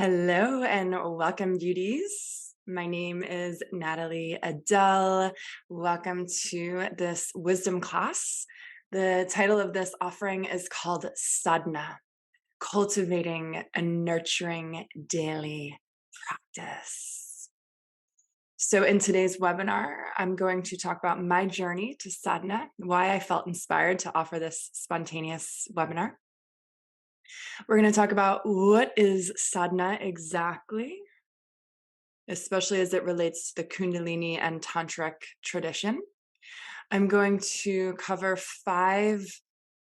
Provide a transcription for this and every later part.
Hello and welcome, beauties. My name is Natalie Adele. Welcome to this wisdom class. The title of this offering is called Sadhana, Cultivating a Nurturing Daily Practice. So in today's webinar, I'm going to talk about my journey to sadhana, why I felt inspired to offer this spontaneous webinar. We're going to talk about what is sadhana exactly, especially as it relates to the Kundalini and tantric tradition. I'm going to cover 5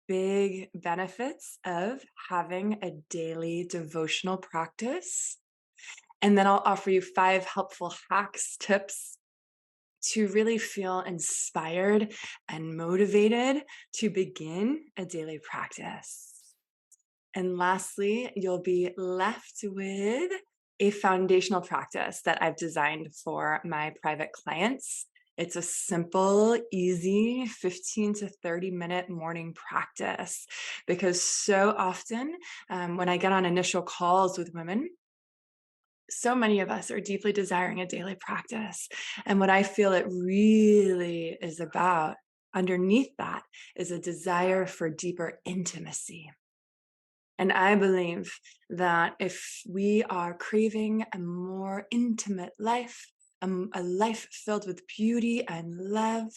big benefits of having a daily devotional practice. And then I'll offer you 5 helpful hacks, tips to really feel inspired and motivated to begin a daily practice. And lastly, you'll be left with a foundational practice that I've designed for my private clients. It's a simple, easy 15 to 30-minute morning practice, because so often when I get on initial calls with women, so many of us are deeply desiring a daily practice. And what I feel it really is about underneath that is a desire for deeper intimacy. And I believe that if we are craving a more intimate life, a life filled with beauty and love,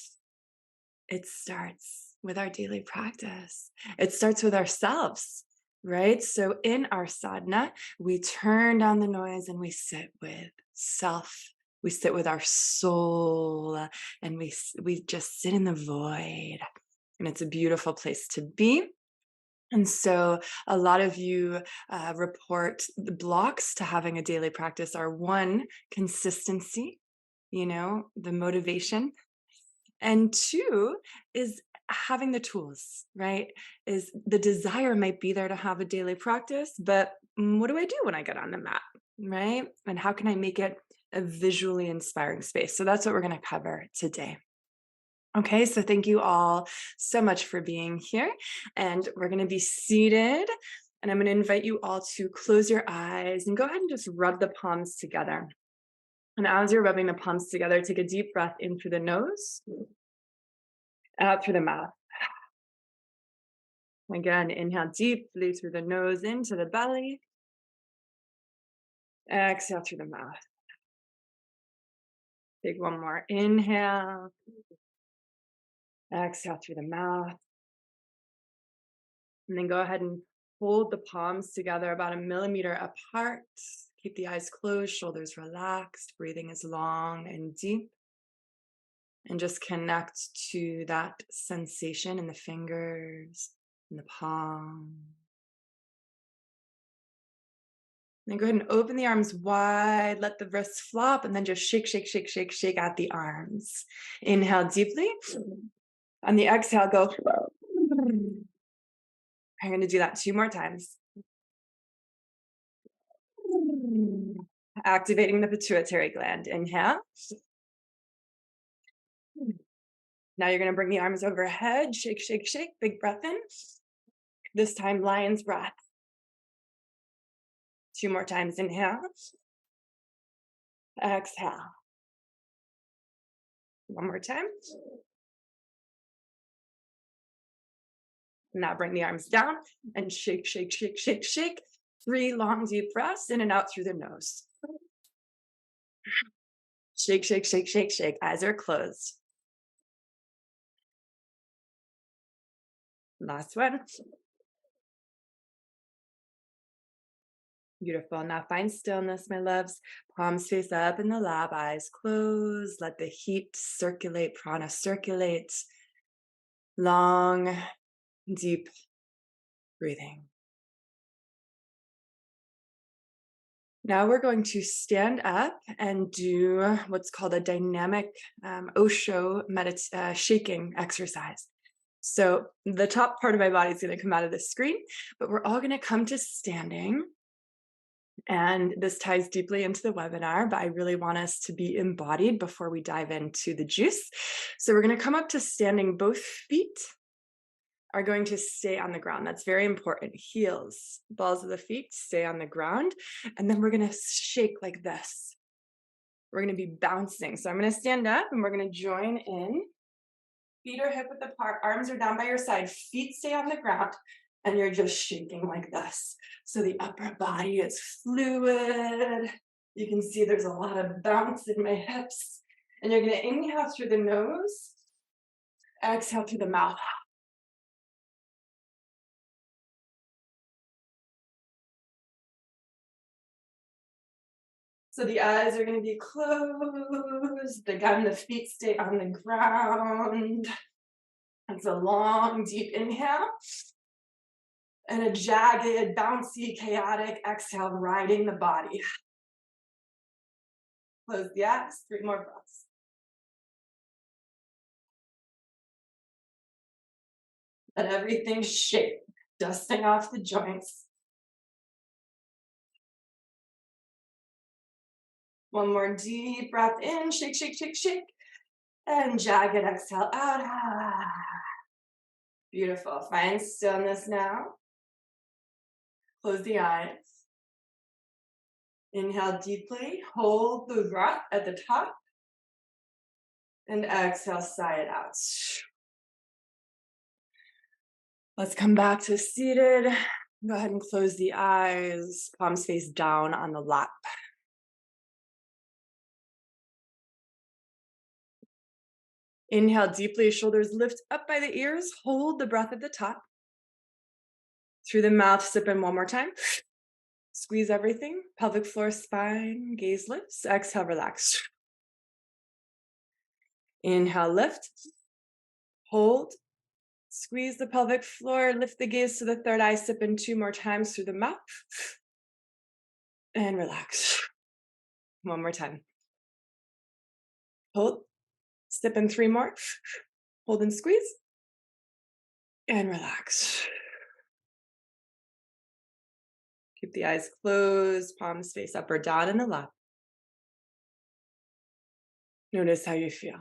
it starts with our daily practice. It starts with ourselves, right? So in our sadhana, we turn down the noise and we sit with self. We sit with our soul, and we just sit in the void. And it's a beautiful place to be. And so a lot of you report the blocks to having a daily practice are 1, consistency, the motivation. And 2 is having the tools, right? Is the desire might be there to have a daily practice, but what do I do when I get on the mat, right? And how can I make it a visually inspiring space? So that's what we're going to cover today. Okay, so thank you all so much for being here. And we're going to be seated. And I'm going to invite you all to close your eyes and go ahead and just rub the palms together. And as you're rubbing the palms together, take a deep breath in through the nose, out through the mouth. Again, inhale deeply through the nose into the belly. Exhale through the mouth. Take one more inhale. Exhale through the mouth. And then go ahead and hold the palms together about 1 millimeter apart. Keep the eyes closed, shoulders relaxed. Breathing is long and deep. And just connect to that sensation in the fingers, in the palm. Then go ahead and open the arms wide, let the wrists flop, and then just shake, shake, shake, shake, shake out the arms. Inhale deeply. On the exhale, go. I'm going to do that 2 more times. Activating the pituitary gland. Inhale. Now you're going to bring the arms overhead. Shake, shake, shake. Big breath in. This time, lion's breath. 2 more times. Inhale. Exhale. 1 more time. Now bring the arms down and shake, shake, shake, shake, shake. 3 long, deep breaths in and out through the nose. Shake, shake, shake, shake, shake. Eyes are closed. Last one. Beautiful. Now find stillness, my loves. Palms face up in the lap, eyes closed. Let the heat circulate, prana circulate. Long, deep breathing. Now we're going to stand up and do what's called a dynamic Osho shaking exercise. So the top part of my body is going to come out of the screen, but we're all going to come to standing. And this ties deeply into the webinar, but I really want us to be embodied before we dive into the juice. So we're going to come up to standing, both feet are going to stay on the ground. That's very important. Heels, balls of the feet stay on the ground. And then we're going to shake like this. We're going to be bouncing. So I'm going to stand up and we're going to join in. Feet are hip width apart. Arms are down by your side. Feet stay on the ground. And you're just shaking like this. So the upper body is fluid. You can see there's a lot of bounce in my hips. And you're going to inhale through the nose. Exhale through the mouth. So the eyes are going to be closed. Again, the feet stay on the ground. It's a long, deep inhale. And a jagged, bouncy, chaotic exhale, riding the body. Close the eyes. 3 more breaths. Let everything shake, dusting off the joints. One more deep breath in, shake, shake, shake, shake. And jagged exhale out. Beautiful. Find stillness now. Close the eyes. Inhale deeply. Hold the breath at the top. And exhale, sigh it out. Let's come back to seated. Go ahead and close the eyes. Palms face down on the lap. Inhale deeply, shoulders lift up by the ears. Hold the breath at the top. Through the mouth, sip in one more time. Squeeze everything. Pelvic floor, spine, gaze lifts. Exhale, relax. Inhale, lift. Hold. Squeeze the pelvic floor. Lift the gaze to the third eye. Sip in 2 more times through the mouth. And relax. One more time. Hold. Sip in 3 more. Hold and squeeze. And relax. Keep the eyes closed, palms face up or down in the lap. Notice how you feel.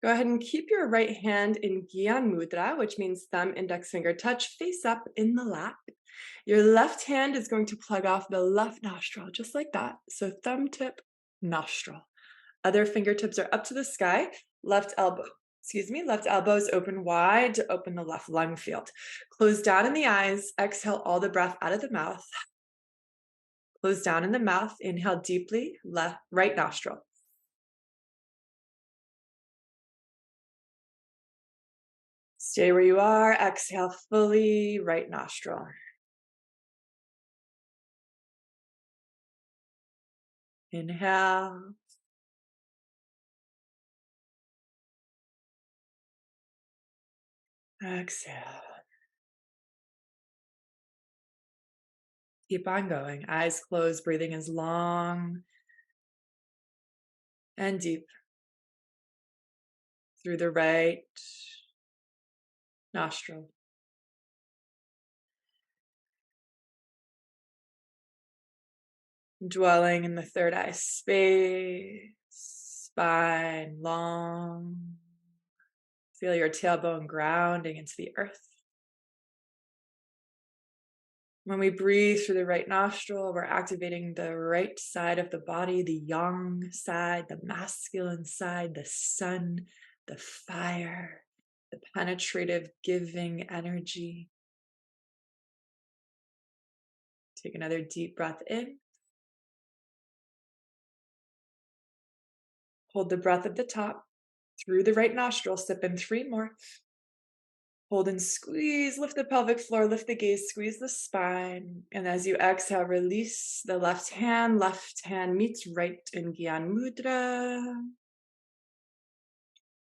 Go ahead and keep your right hand in Gyan Mudra, which means thumb, index finger touch, face up in the lap. Your left hand is going to plug off the left nostril, just like that. So thumb tip, nostril. Other fingertips are up to the sky. Left elbow is open wide to open the left lung field. Close down in the eyes. Exhale all the breath out of the mouth. Close down in the mouth. Inhale deeply, right nostril. Stay where you are. Exhale fully, right nostril. Inhale. Exhale. Keep on going. Eyes closed, breathing is long and deep through the right nostril. Dwelling in the third eye space, spine long. Feel your tailbone grounding into the earth. When we breathe through the right nostril, we're activating the right side of the body, the yang side, the masculine side, the sun, the fire, the penetrative, giving energy. Take another deep breath in. Hold the breath at the top through the right nostril. Sip in 3 more. Hold and squeeze, lift the pelvic floor, lift the gaze, squeeze the spine. And as you exhale, release the left hand meets right in Gyan Mudra.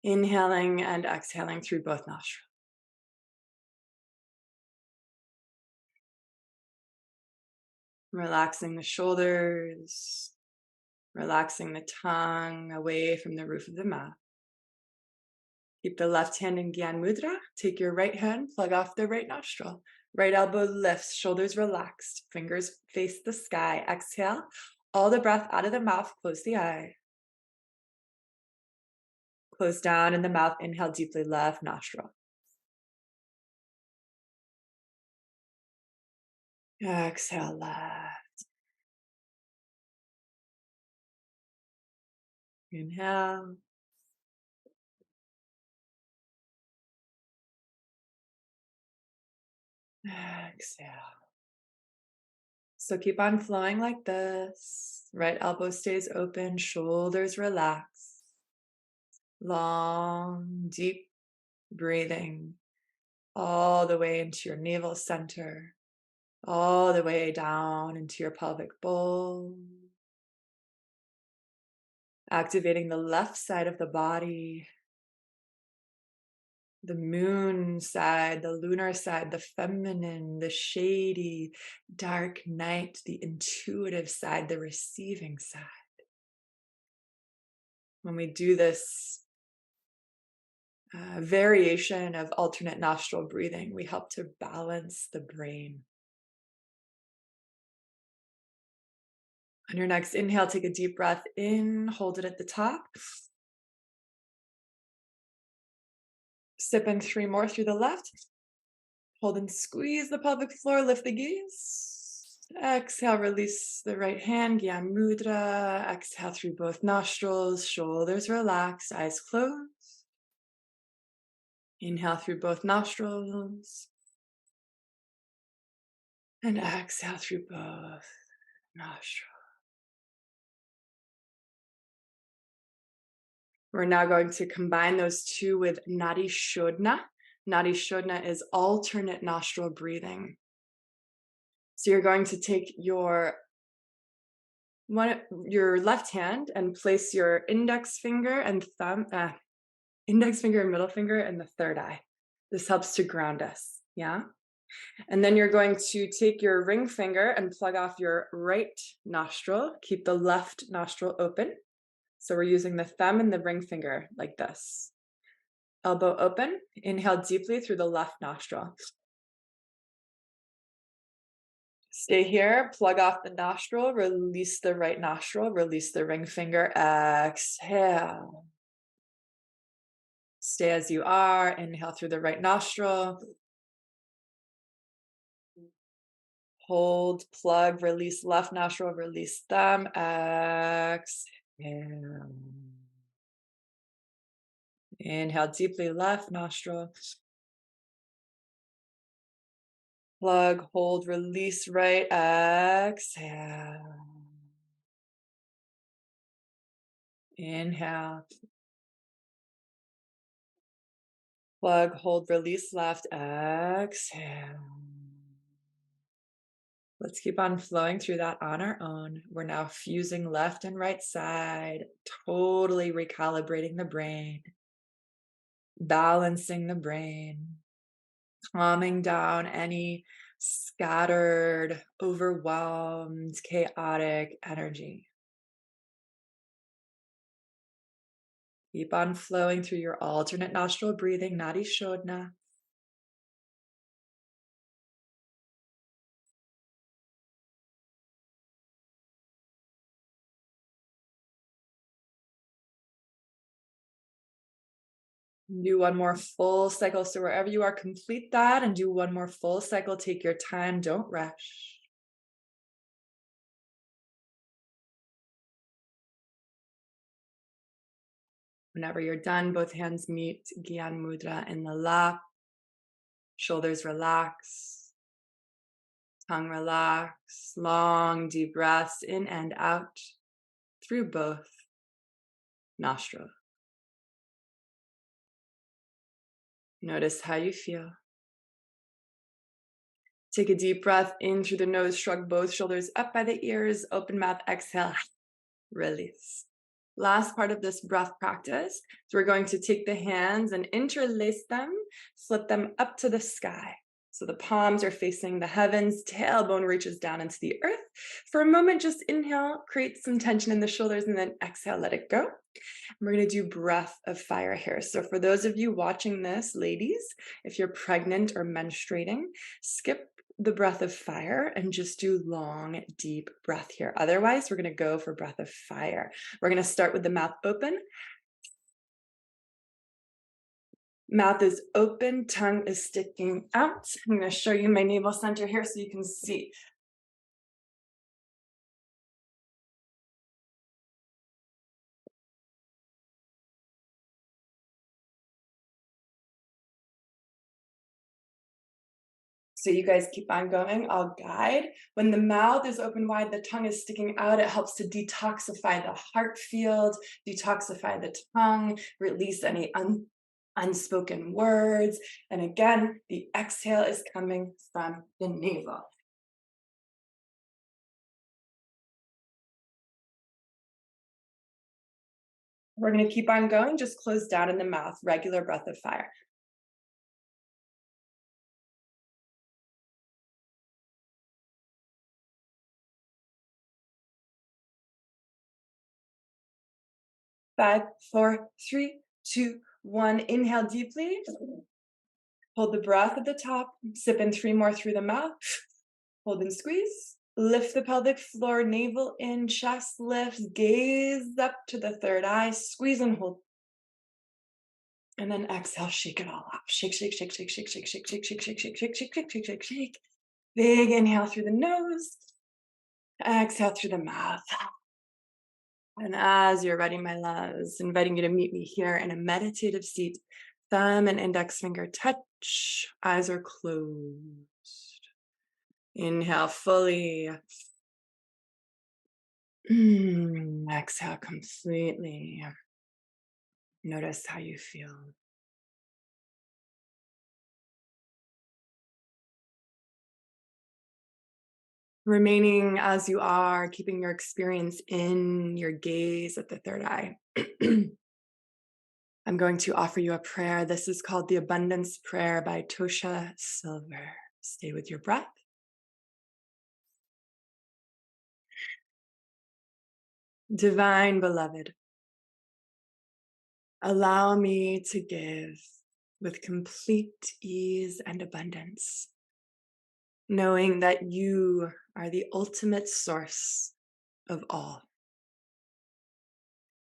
Inhaling and exhaling through both nostrils. Relaxing the shoulders, relaxing the tongue away from the roof of the mouth. Keep the left hand in Gyan Mudra. Take your right hand, plug off the right nostril. Right elbow lifts, shoulders relaxed, fingers face the sky. Exhale, all the breath out of the mouth, close the eye. Close down in the mouth. Inhale deeply, left nostril. Exhale, left. Inhale. Exhale. So keep on flowing like this. Right elbow stays open, shoulders relax. Long, deep breathing all the way into your navel center, all the way down into your pelvic bowl. Activating the left side of the body, the moon side, the lunar side, the feminine, the shady, dark night, the intuitive side, the receiving side. When we do this variation of alternate nostril breathing, we help to balance the brain. On your next inhale, take a deep breath in, hold it at the top. Sip in 3 more through the left. Hold and squeeze the pelvic floor, lift the gaze. Exhale, release the right hand, Gyan Mudra. Exhale through both nostrils, shoulders relaxed, eyes closed. Inhale through both nostrils. And exhale through both nostrils. We're now going to combine those two with Nadi Shodhana. Nadi Shodhana is alternate nostril breathing. So you're going to take your left hand and place your index finger and middle finger in the third eye. This helps to ground us, yeah? And then you're going to take your ring finger and plug off your right nostril. Keep the left nostril open. So we're using the thumb and the ring finger like this. Elbow open. Inhale deeply through the left nostril. Stay here, plug off the nostril, release the right nostril, release the ring finger, exhale. Stay as you are, inhale through the right nostril. Hold, plug, release left nostril, release thumb, exhale. Inhale deeply, left nostril. Plug, hold, release right, exhale. Inhale. Plug, hold, release left, exhale. Let's keep on flowing through that on our own. We're now fusing left and right side, totally recalibrating the brain, balancing the brain, calming down any scattered, overwhelmed, chaotic energy. Keep on flowing through your alternate nostril breathing, Nadi Shodhana. Do one more full cycle. So wherever you are, complete that and do one more full cycle. Take your time, don't rush. Whenever you're done, both hands meet Gyan Mudra in the lap. Shoulders relax. Tongue relax. Long, deep breaths in and out through both nostrils. Notice how you feel. Take a deep breath in through the nose. Shrug both shoulders up by the ears. Open mouth. Exhale. Release. Last part of this breath practice. So we're going to take the hands and interlace them, flip them up to the sky. So the palms are facing the heavens, tailbone reaches down into the earth. For a moment, just inhale, create some tension in the shoulders, and then exhale, let it go. And we're going to do breath of fire here. So for those of you watching this, ladies, if you're pregnant or menstruating, skip the breath of fire and just do long, deep breath here. Otherwise, we're going to go for breath of fire. We're going to start with the mouth open. Mouth is open, tongue is sticking out. I'm going to show you my navel center here so you can see. So you guys keep on going. I'll guide. When the mouth is open wide, the tongue is sticking out. It helps to detoxify the heart field, detoxify the tongue, release any unspoken words. And again, the exhale is coming from the navel. We're going to keep on going. Just close down in the mouth. Regular breath of fire. 5, 4, 3, 2, 1. Inhale deeply. Hold the breath at the top. Sip in 3 more through the mouth. Hold and squeeze. Lift the pelvic floor, navel in, chest lifts, gaze up to the third eye, squeeze and hold. And then exhale, shake it all out. Shake, shake, shake, shake, shake, shake, shake, shake, shake, shake, shake, shake, shake, shake, shake, shake, shake. Big inhale through the nose. Exhale through the mouth. And as you're ready, my loves, inviting you to meet me here in a meditative seat. Thumb and index finger touch. Eyes are closed. Inhale fully. Exhale completely. Notice how you feel. Remaining as you are, keeping your experience in your gaze at the third eye. I'm going to offer you a prayer. This is called the Abundance Prayer by Tosha Silver. Stay with your breath. Divine beloved, allow me to give with complete ease and abundance, knowing that you are the ultimate source of all.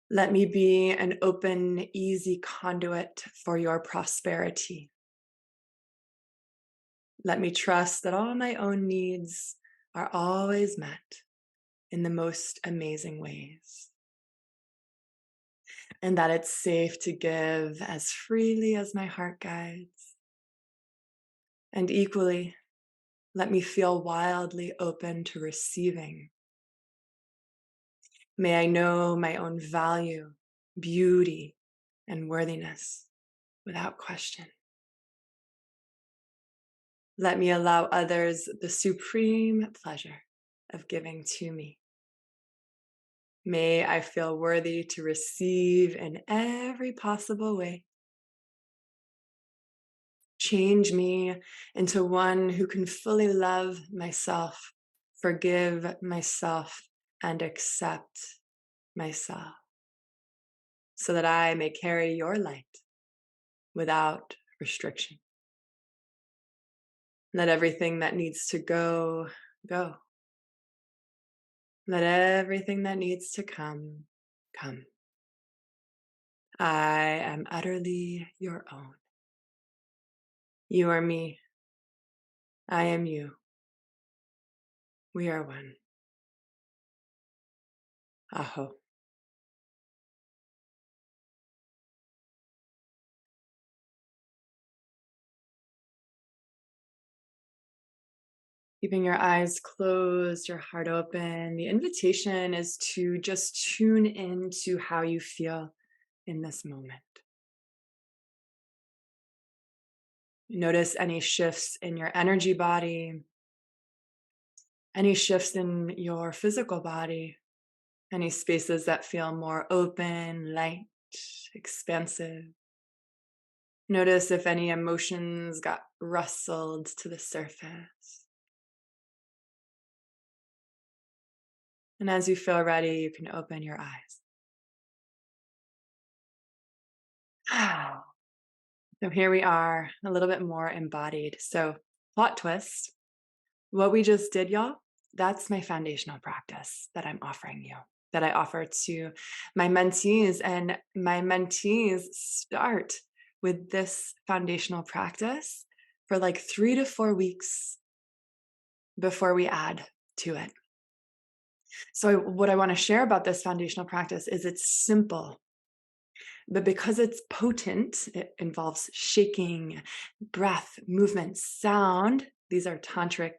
Let me be an open, easy conduit for your prosperity. Let me trust that all my own needs are always met in the most amazing ways, and that it's safe to give as freely as my heart guides. And equally, let me feel wildly open to receiving. May I know my own value, beauty, and worthiness without question. Let me allow others the supreme pleasure of giving to me. May I feel worthy to receive in every possible way. Change me into one who can fully love myself, forgive myself, and accept myself, so that I may carry your light without restriction. Let everything that needs to go, go. Let everything that needs to come, come. I am utterly your own. You are me. I am you. We are one. Aho. Keeping your eyes closed, your heart open. The invitation is to just tune into how you feel in this moment. Notice any shifts in your energy body, any shifts in your physical body, any spaces that feel more open, light, expansive. Notice if any emotions got rustled to the surface. And as you feel ready, you can open your eyes. So here we are, a little bit more embodied. So plot twist, what we just did, y'all, that's my foundational practice that I'm offering you, that I offer to my mentees. And my mentees start with this foundational practice for like 3 to 4 weeks before we add to it. So, what I want to share about this foundational practice is it's simple, but because it's potent, it involves shaking, breath, movement, sound. These are tantric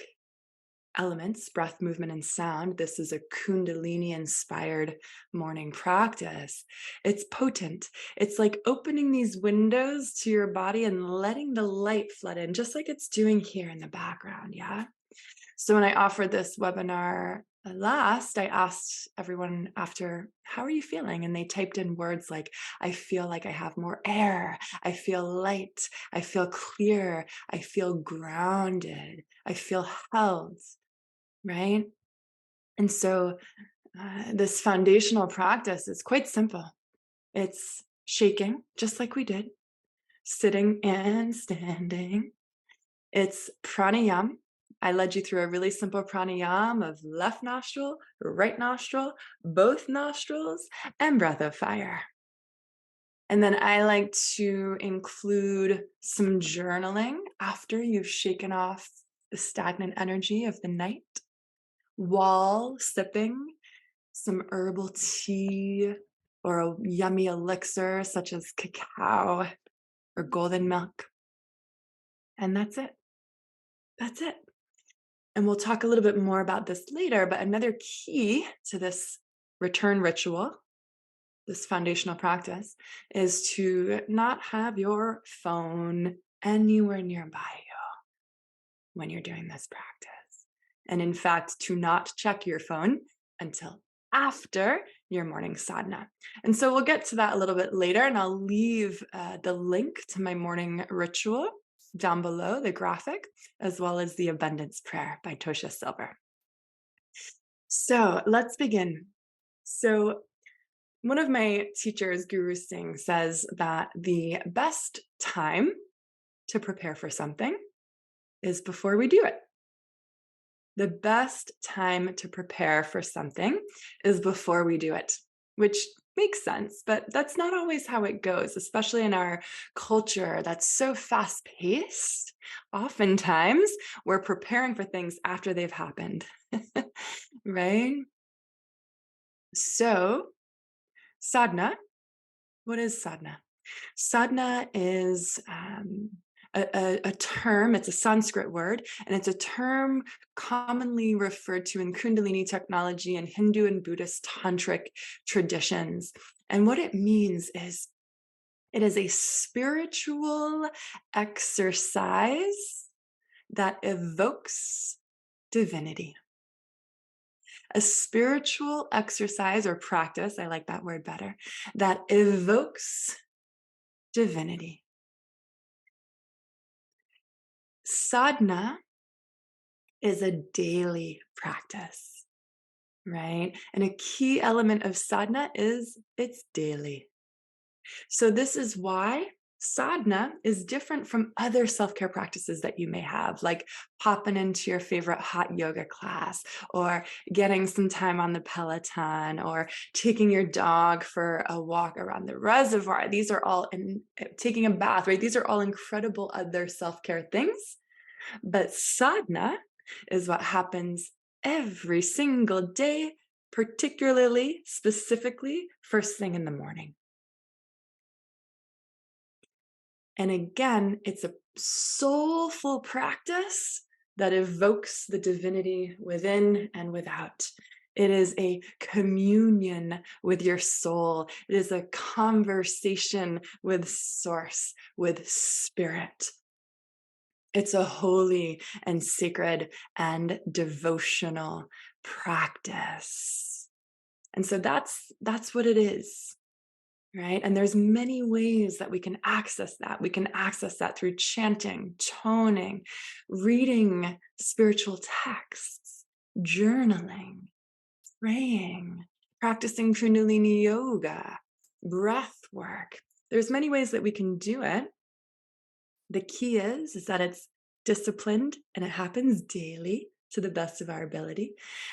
elements: breath, movement, and sound. This is a Kundalini inspired morning practice. It's potent. It's like opening these windows to your body and letting the light flood in, just like it's doing here in the background. Yeah. So when I offered this webinar last, I asked everyone after, how are you feeling? And they typed in words like, I feel like I have more air. I feel light. I feel clear. I feel grounded. I feel held. Right. And so this foundational practice is quite simple. It's shaking, just like we did, sitting and standing. It's pranayama. I led you through a really simple pranayama of left nostril, right nostril, both nostrils, and breath of fire. And then I like to include some journaling after you've shaken off the stagnant energy of the night, while sipping some herbal tea or a yummy elixir such as cacao or golden milk. And that's it. That's it. And we'll talk a little bit more about this later, but another key to this return ritual, this foundational practice, is to not have your phone anywhere nearby you when you're doing this practice. And in fact, to not check your phone until after your morning sadhana. And so we'll get to that a little bit later, and I'll leave the link to my morning ritual down below, the graphic, as well as the abundance prayer by Tosha Silver. So let's begin. So one of my teachers, Guru Singh, says that the best time to prepare for something is before we do it. The best time to prepare for something is before we do it, which makes sense, but that's not always how it goes, especially in our culture that's so fast paced. Oftentimes, we're preparing for things after they've happened, right? So, sadhana, what is sadhana? Sadhana is a term, it's a Sanskrit word, and it's a term commonly referred to in Kundalini technology and Hindu and Buddhist tantric traditions. And what it means is it is a spiritual exercise that evokes divinity. A spiritual exercise or practice, I like that word better, that evokes divinity. Sadhana is a daily practice, right? And a key element of sadhana is it's daily. So this is why sadhana is different from other self-care practices that you may have, like popping into your favorite hot yoga class, or getting some time on the Peloton, or taking your dog for a walk around the reservoir. These are all taking a bath, right? These are all incredible other self-care things. But sadhana is what happens every single day, particularly, specifically, first thing in the morning. And again, it's a soulful practice that evokes the divinity within and without. It is a communion with your soul. It is a conversation with source, with spirit. It's a holy and sacred and devotional practice. And so that's what it is, right? And there's many ways that we can access that. We can access that through chanting, toning, reading spiritual texts, journaling, praying, practicing Kundalini yoga, breath work. There's many ways that we can do it. The key is that it's disciplined and it happens daily to the best of our ability,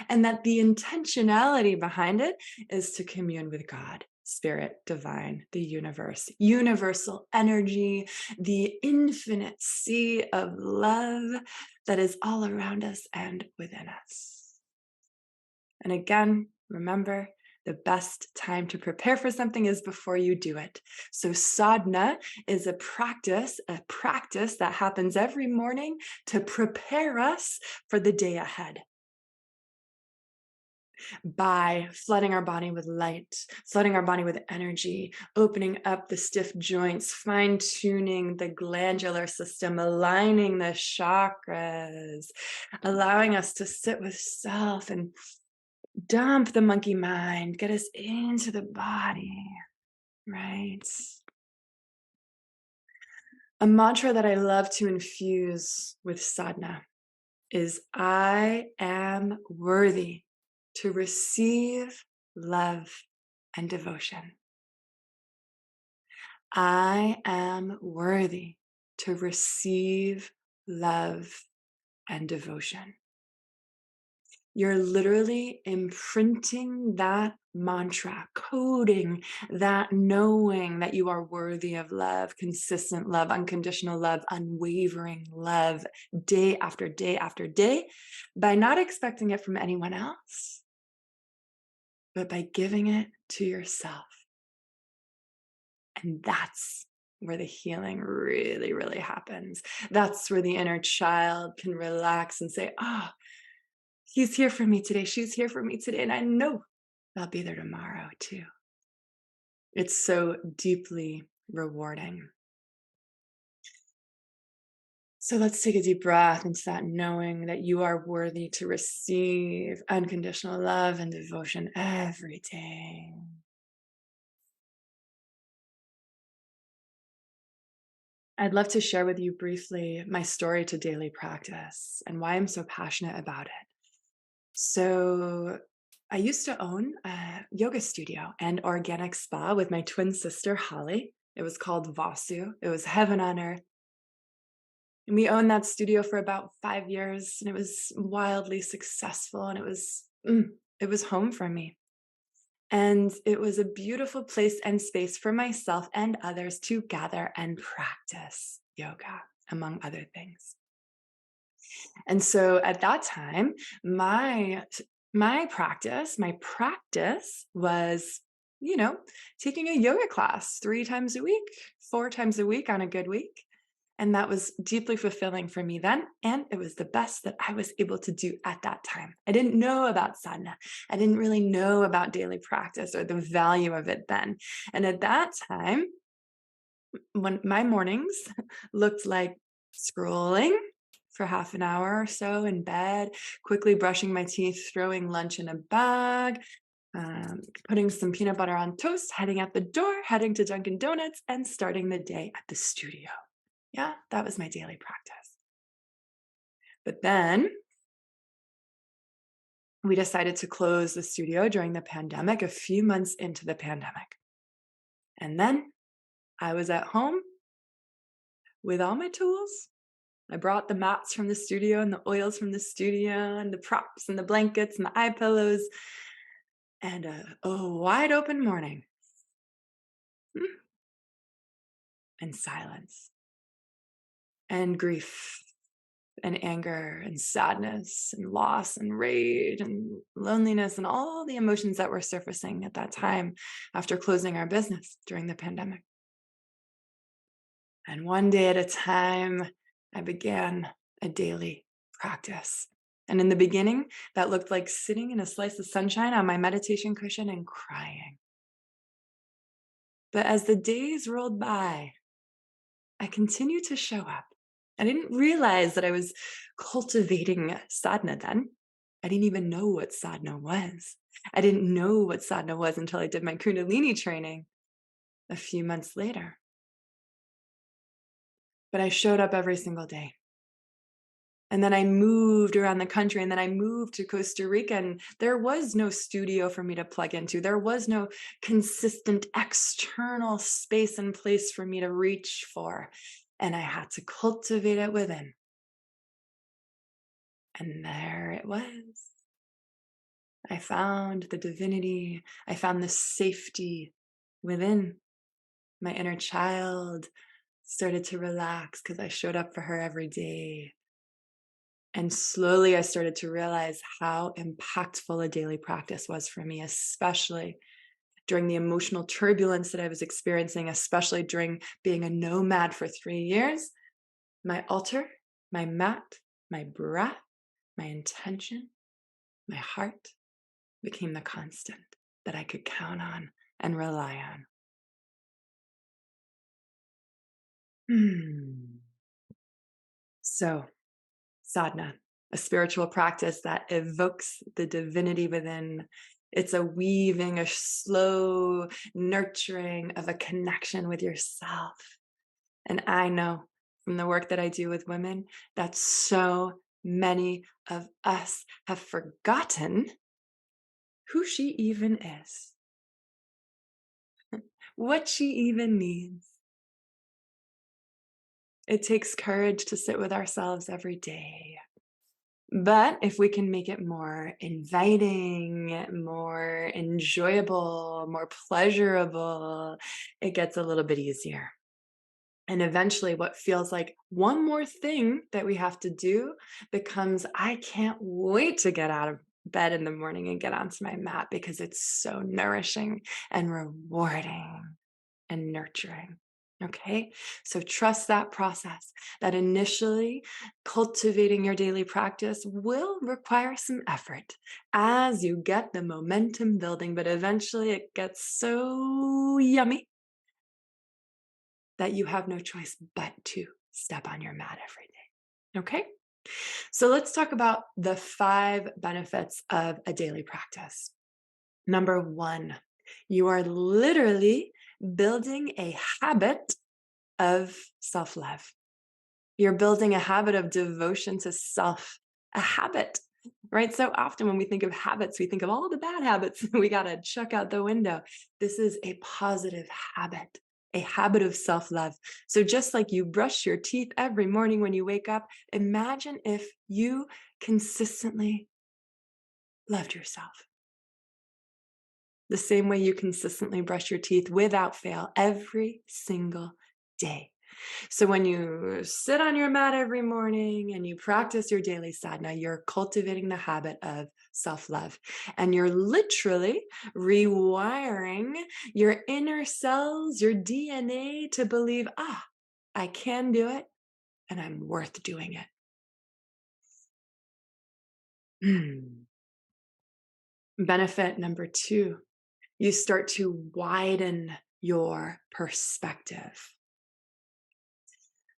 and that the intentionality behind it is to commune with God, spirit, divine, the universe, universal energy, the infinite sea of love that is all around us and within us. And again, remember, the best time to prepare for something is before you do it. So sadhana is a practice that happens every morning to prepare us for the day ahead. By flooding our body with light, flooding our body with energy, opening up the stiff joints, fine-tuning the glandular system, aligning the chakras, allowing us to sit with self and dump the monkey mind, get us into the body, right? A mantra that I love to infuse with sadhana is I am worthy to receive love and devotion. I am worthy to receive love and devotion. You're literally imprinting that mantra, coding that knowing that you are worthy of love, consistent love, unconditional love, unwavering love, day after day after day, by not expecting it from anyone else, but by giving it to yourself. And that's where the healing really, really happens. That's where the inner child can relax and say, oh, he's here for me today. She's here for me today. And I know they'll be there tomorrow too. It's so deeply rewarding. So let's take a deep breath into that knowing that you are worthy to receive unconditional love and devotion every day. I'd love to share with you briefly my story to daily practice and why I'm so passionate about it. So, I used to own a yoga studio and organic spa with my twin sister, Holly. It was called Vasu. It was heaven on earth. And we owned that studio for about 5 years, and it was wildly successful. And it was home for me. And it was a beautiful place and space for myself and others to gather and practice yoga, among other things. And so at that time, my practice was, taking a yoga class 3 times a week, 4 times a week on a good week. And that was deeply fulfilling for me then. And it was the best that I was able to do at that time. I didn't know about sadhana. I didn't really know about daily practice or the value of it then. And at that time, when my mornings looked like scrolling for half an hour or so in bed, quickly brushing my teeth, throwing lunch in a bag, putting some peanut butter on toast, heading out the door, heading to Dunkin' Donuts, and starting the day at the studio. Yeah, that was my daily practice. But then we decided to close the studio during the pandemic, a few months into the pandemic. And then I was at home with all my tools. I brought the mats from the studio and the oils from the studio and the props and the blankets and the eye pillows and a wide open morning and silence and grief and anger and sadness and loss and rage and loneliness and all the emotions that were surfacing at that time after closing our business during the pandemic. And one day at a time, I began a daily practice. And in the beginning, that looked like sitting in a slice of sunshine on my meditation cushion and crying. But as the days rolled by, I continued to show up. I didn't realize that I was cultivating sadhana then. I didn't even know what sadhana was. I didn't know what sadhana was until I did my Kundalini training a few months later. But I showed up every single day. And then I moved around the country, and then I moved to Costa Rica, and there was no studio for me to plug into. There was no consistent external space and place for me to reach for. And I had to cultivate it within. And there it was. I found the divinity. I found the safety within. My inner child started to relax because I showed up for her every day. And slowly I started to realize how impactful a daily practice was for me, especially during the emotional turbulence that I was experiencing, especially during being a nomad for 3 years. My altar, my mat, my breath, my intention, my heart became the constant that I could count on and rely on. So, sadhana, a spiritual practice that evokes the divinity within. It's a weaving, a slow nurturing of a connection with yourself. And I know from the work that I do with women that so many of us have forgotten who she even is, what she even needs. It takes courage to sit with ourselves every day. But if we can make it more inviting, more enjoyable, more pleasurable, it gets a little bit easier. And eventually, what feels like one more thing that we have to do becomes, I can't wait to get out of bed in the morning and get onto my mat because it's so nourishing and rewarding and nurturing. Okay, so trust that process, that initially cultivating your daily practice will require some effort as you get the momentum building, but eventually it gets so yummy that you have no choice but to step on your mat every day. Okay, so let's talk about the 5 benefits of a daily practice. Number 1, you are literally building a habit of self-love. You're building a habit of devotion to self, a habit, right? So often when we think of habits, we think of all the bad habits we got to chuck out the window. This is a positive habit, a habit of self-love. So just like you brush your teeth every morning when you wake up, imagine if you consistently loved yourself. The same way you consistently brush your teeth without fail every single day. So when you sit on your mat every morning and you practice your daily sadhana, you're cultivating the habit of self-love. And you're literally rewiring your inner cells, your DNA to believe, I can do it and I'm worth doing it. Benefit number 2, you start to widen your perspective.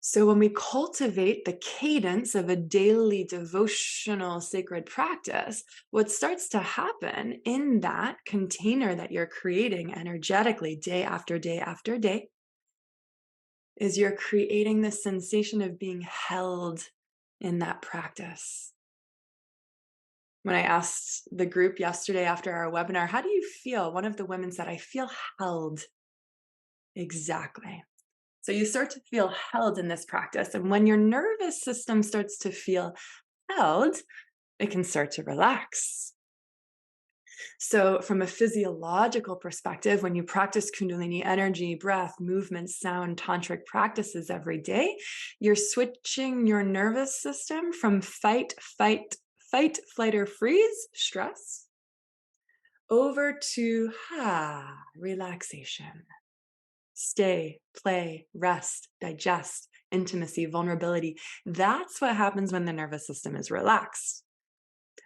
So when we cultivate the cadence of a daily devotional sacred practice, what starts to happen in that container that you're creating energetically day after day after day is you're creating the sensation of being held in that practice. When I asked the group yesterday after our webinar, how do you feel? One of the women said, I feel held. Exactly. So you start to feel held in this practice. And when your nervous system starts to feel held, it can start to relax. So from a physiological perspective, when you practice Kundalini energy, breath, movement, sound, tantric practices every day, you're switching your nervous system from fight, flight, or freeze, stress, over to relaxation. Stay, play, rest, digest, intimacy, vulnerability. That's what happens when the nervous system is relaxed.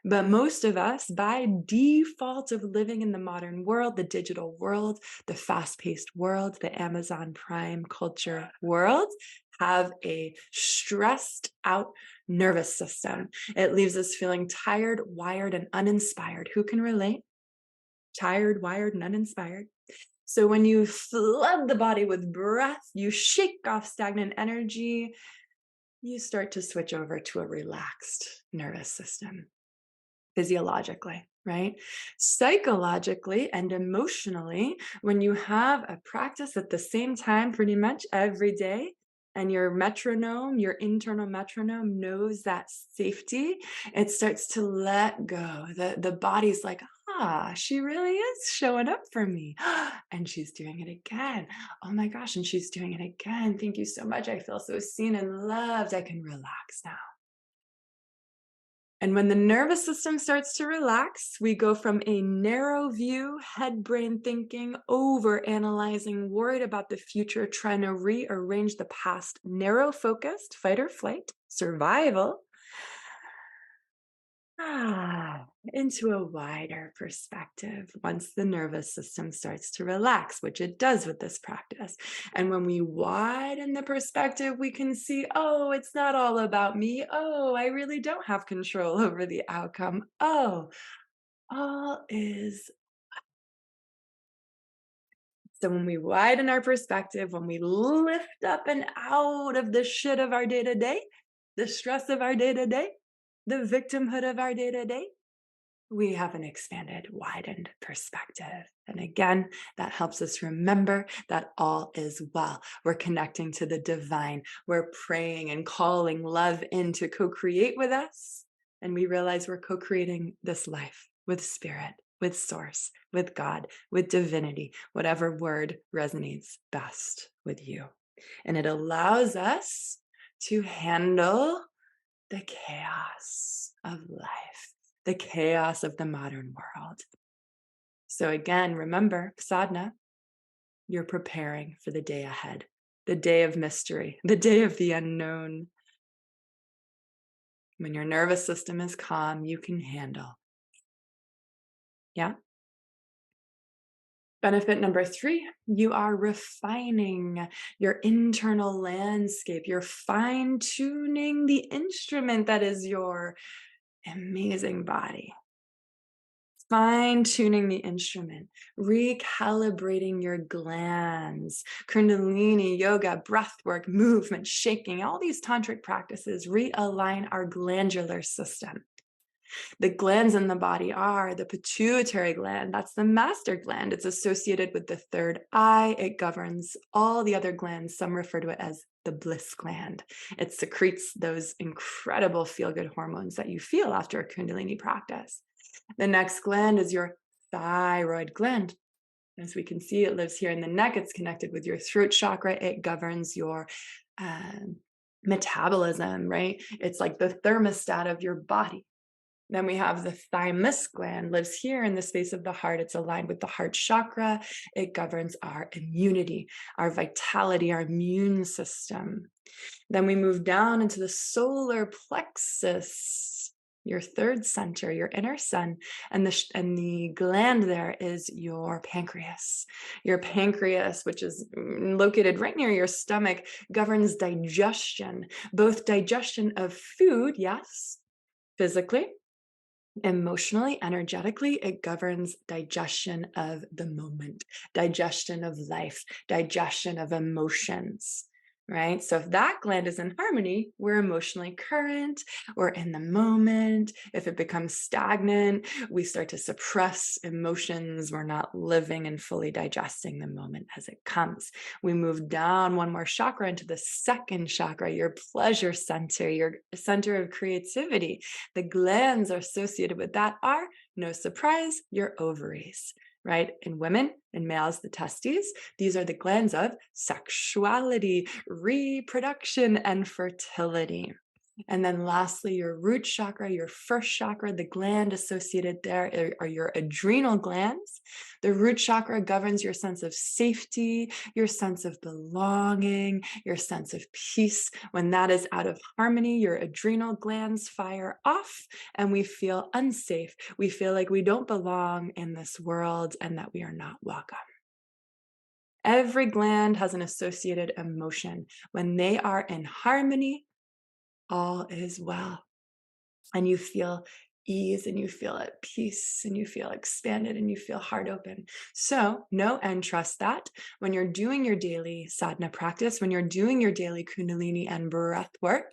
But most of us, by default of living in the modern world, the digital world, the fast-paced world, the Amazon Prime culture world, have a stressed out nervous system. It leaves us feeling tired, wired, and uninspired. Who can relate? Tired, wired, and uninspired. So when you flood the body with breath, you shake off stagnant energy, you start to switch over to a relaxed nervous system, physiologically, right? Psychologically and emotionally, when you have a practice at the same time pretty much every day, and your metronome, your internal metronome knows that safety, it starts to let go. The body's like, She really is showing up for me. And she's doing it again. Oh my gosh. And she's doing it again. Thank you so much. I feel so seen and loved. I can relax now. And when the nervous system starts to relax, we go from a narrow view, head brain thinking, over analyzing, worried about the future, trying to rearrange the past, narrow focused, fight or flight, survival, into a wider perspective once the nervous system starts to relax, which it does with this practice. And when we widen the perspective, we can see, oh, it's not all about me. Oh, I really don't have control over the outcome. Oh, all is. So when we widen our perspective, when we lift up and out of the shit of our day to day, the stress of our day to day, the victimhood of our day to day, we have an expanded, widened perspective. And again, that helps us remember that all is well. We're connecting to the divine. We're praying and calling love in to co-create with us. And we realize we're co-creating this life with spirit, with source, with God, with divinity, whatever word resonates best with you. And it allows us to handle the chaos of life, the chaos of the modern world. So again, remember, sadhana, you're preparing for the day ahead, the day of mystery, the day of the unknown. When your nervous system is calm, you can handle. Yeah. Benefit number 3, you are refining your internal landscape. You're fine tuning the instrument that is your amazing body. Fine tuning the instrument, recalibrating your glands, Kundalini, yoga, breath work, movement, shaking, all these tantric practices realign our glandular system. The glands in the body are the pituitary gland. That's the master gland. It's associated with the third eye. It governs all the other glands. Some refer to it as the bliss gland. It secretes those incredible feel-good hormones that you feel after a Kundalini practice. The next gland is your thyroid gland. As we can see, it lives here in the neck. It's connected with your throat chakra. It governs your metabolism, right? It's like the thermostat of your body. Then we have the thymus gland, lives here in the space of the heart. It's aligned with the heart chakra. It governs our immunity, our vitality, our immune system. Then we move down into the solar plexus, your third center, your inner sun, and the gland there is your pancreas. Your pancreas, which is located right near your stomach, governs digestion, both digestion of food, yes, physically, emotionally, energetically. It governs digestion of the moment, digestion of life, digestion of emotions, right? So if that gland is in harmony, we're emotionally current, we're in the moment. If it becomes stagnant, we start to suppress emotions. We're not living and fully digesting the moment as it comes. We move down one more chakra into the second chakra, your pleasure center, your center of creativity. The glands associated with that are, no surprise, your ovaries, right? In women, in males, the testes. These are the glands of sexuality, reproduction, and fertility. And then lastly, your root chakra, your first chakra, the gland associated there are your adrenal glands. The root chakra governs your sense of safety, your sense of belonging, your sense of peace. When that is out of harmony, your adrenal glands fire off and we feel unsafe. We feel like we don't belong in this world and that we are not welcome. Every gland has an associated emotion. When they are in harmony, all is well. And you feel ease and you feel at peace and you feel expanded and you feel heart open. So know and trust that when you're doing your daily sadhana practice, when you're doing your daily Kundalini and breath work,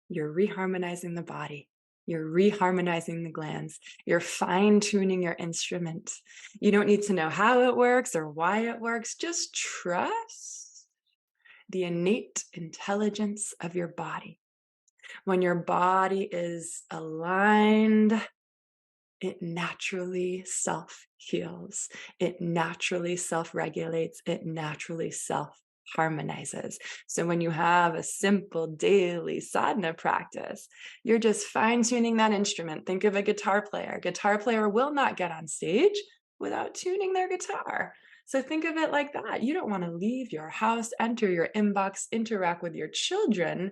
you're reharmonizing the body. You're reharmonizing the glands. You're fine-tuning your instrument. You don't need to know how it works or why it works. Just trust the innate intelligence of your body. When your body is aligned, it naturally self-heals. It naturally self-regulates. It naturally self-harmonizes. So when you have a simple daily sadhana practice, you're just fine-tuning that instrument. Think of a guitar player. Guitar player will not get on stage without tuning their guitar. So think of it like that. You don't want to leave your house, enter your inbox, interact with your children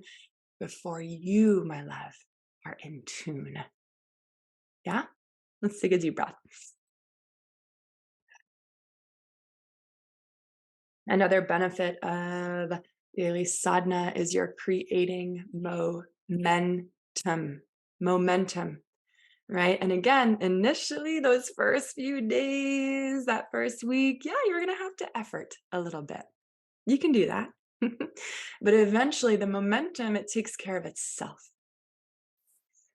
before you, my love, are in tune. Yeah? Let's take a deep breath. Another benefit of daily sadhana is you're creating momentum, right? And again, initially, those first few days, that first week, yeah, you're going to have to effort a little bit. You can do that. But eventually, the momentum, it takes care of itself.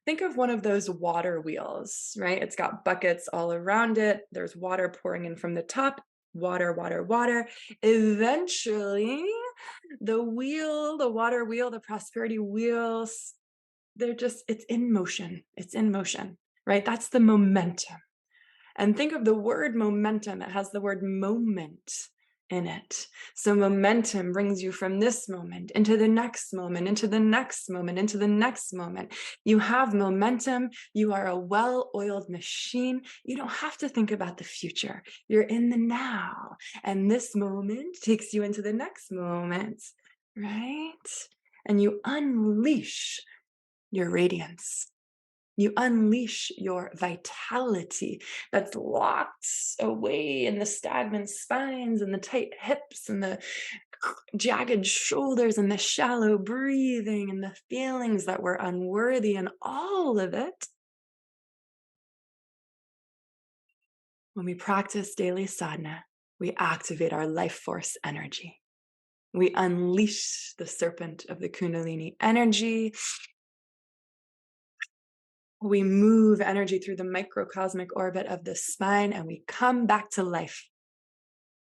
Think of one of those water wheels, right? It's got buckets all around it. There's water pouring in from the top, water, water, water. Eventually, the wheel, the water wheel, the prosperity wheels, it's in motion. It's in motion, right? That's the momentum. And think of the word momentum. It has the word moment in it. So momentum brings you from this moment into the next moment, into the next moment, into the next moment. You have momentum. You are a well-oiled machine. You don't have to think about the future. You're in the now. And this moment takes you into the next moment, right? And you unleash your radiance. You unleash your vitality that's locked away in the stagnant spines and the tight hips and the jagged shoulders and the shallow breathing and the feelings that we're unworthy and all of it. When we practice daily sadhana, we activate our life force energy. We unleash the serpent of the Kundalini energy. We move energy through the microcosmic orbit of the spine and we come back to life.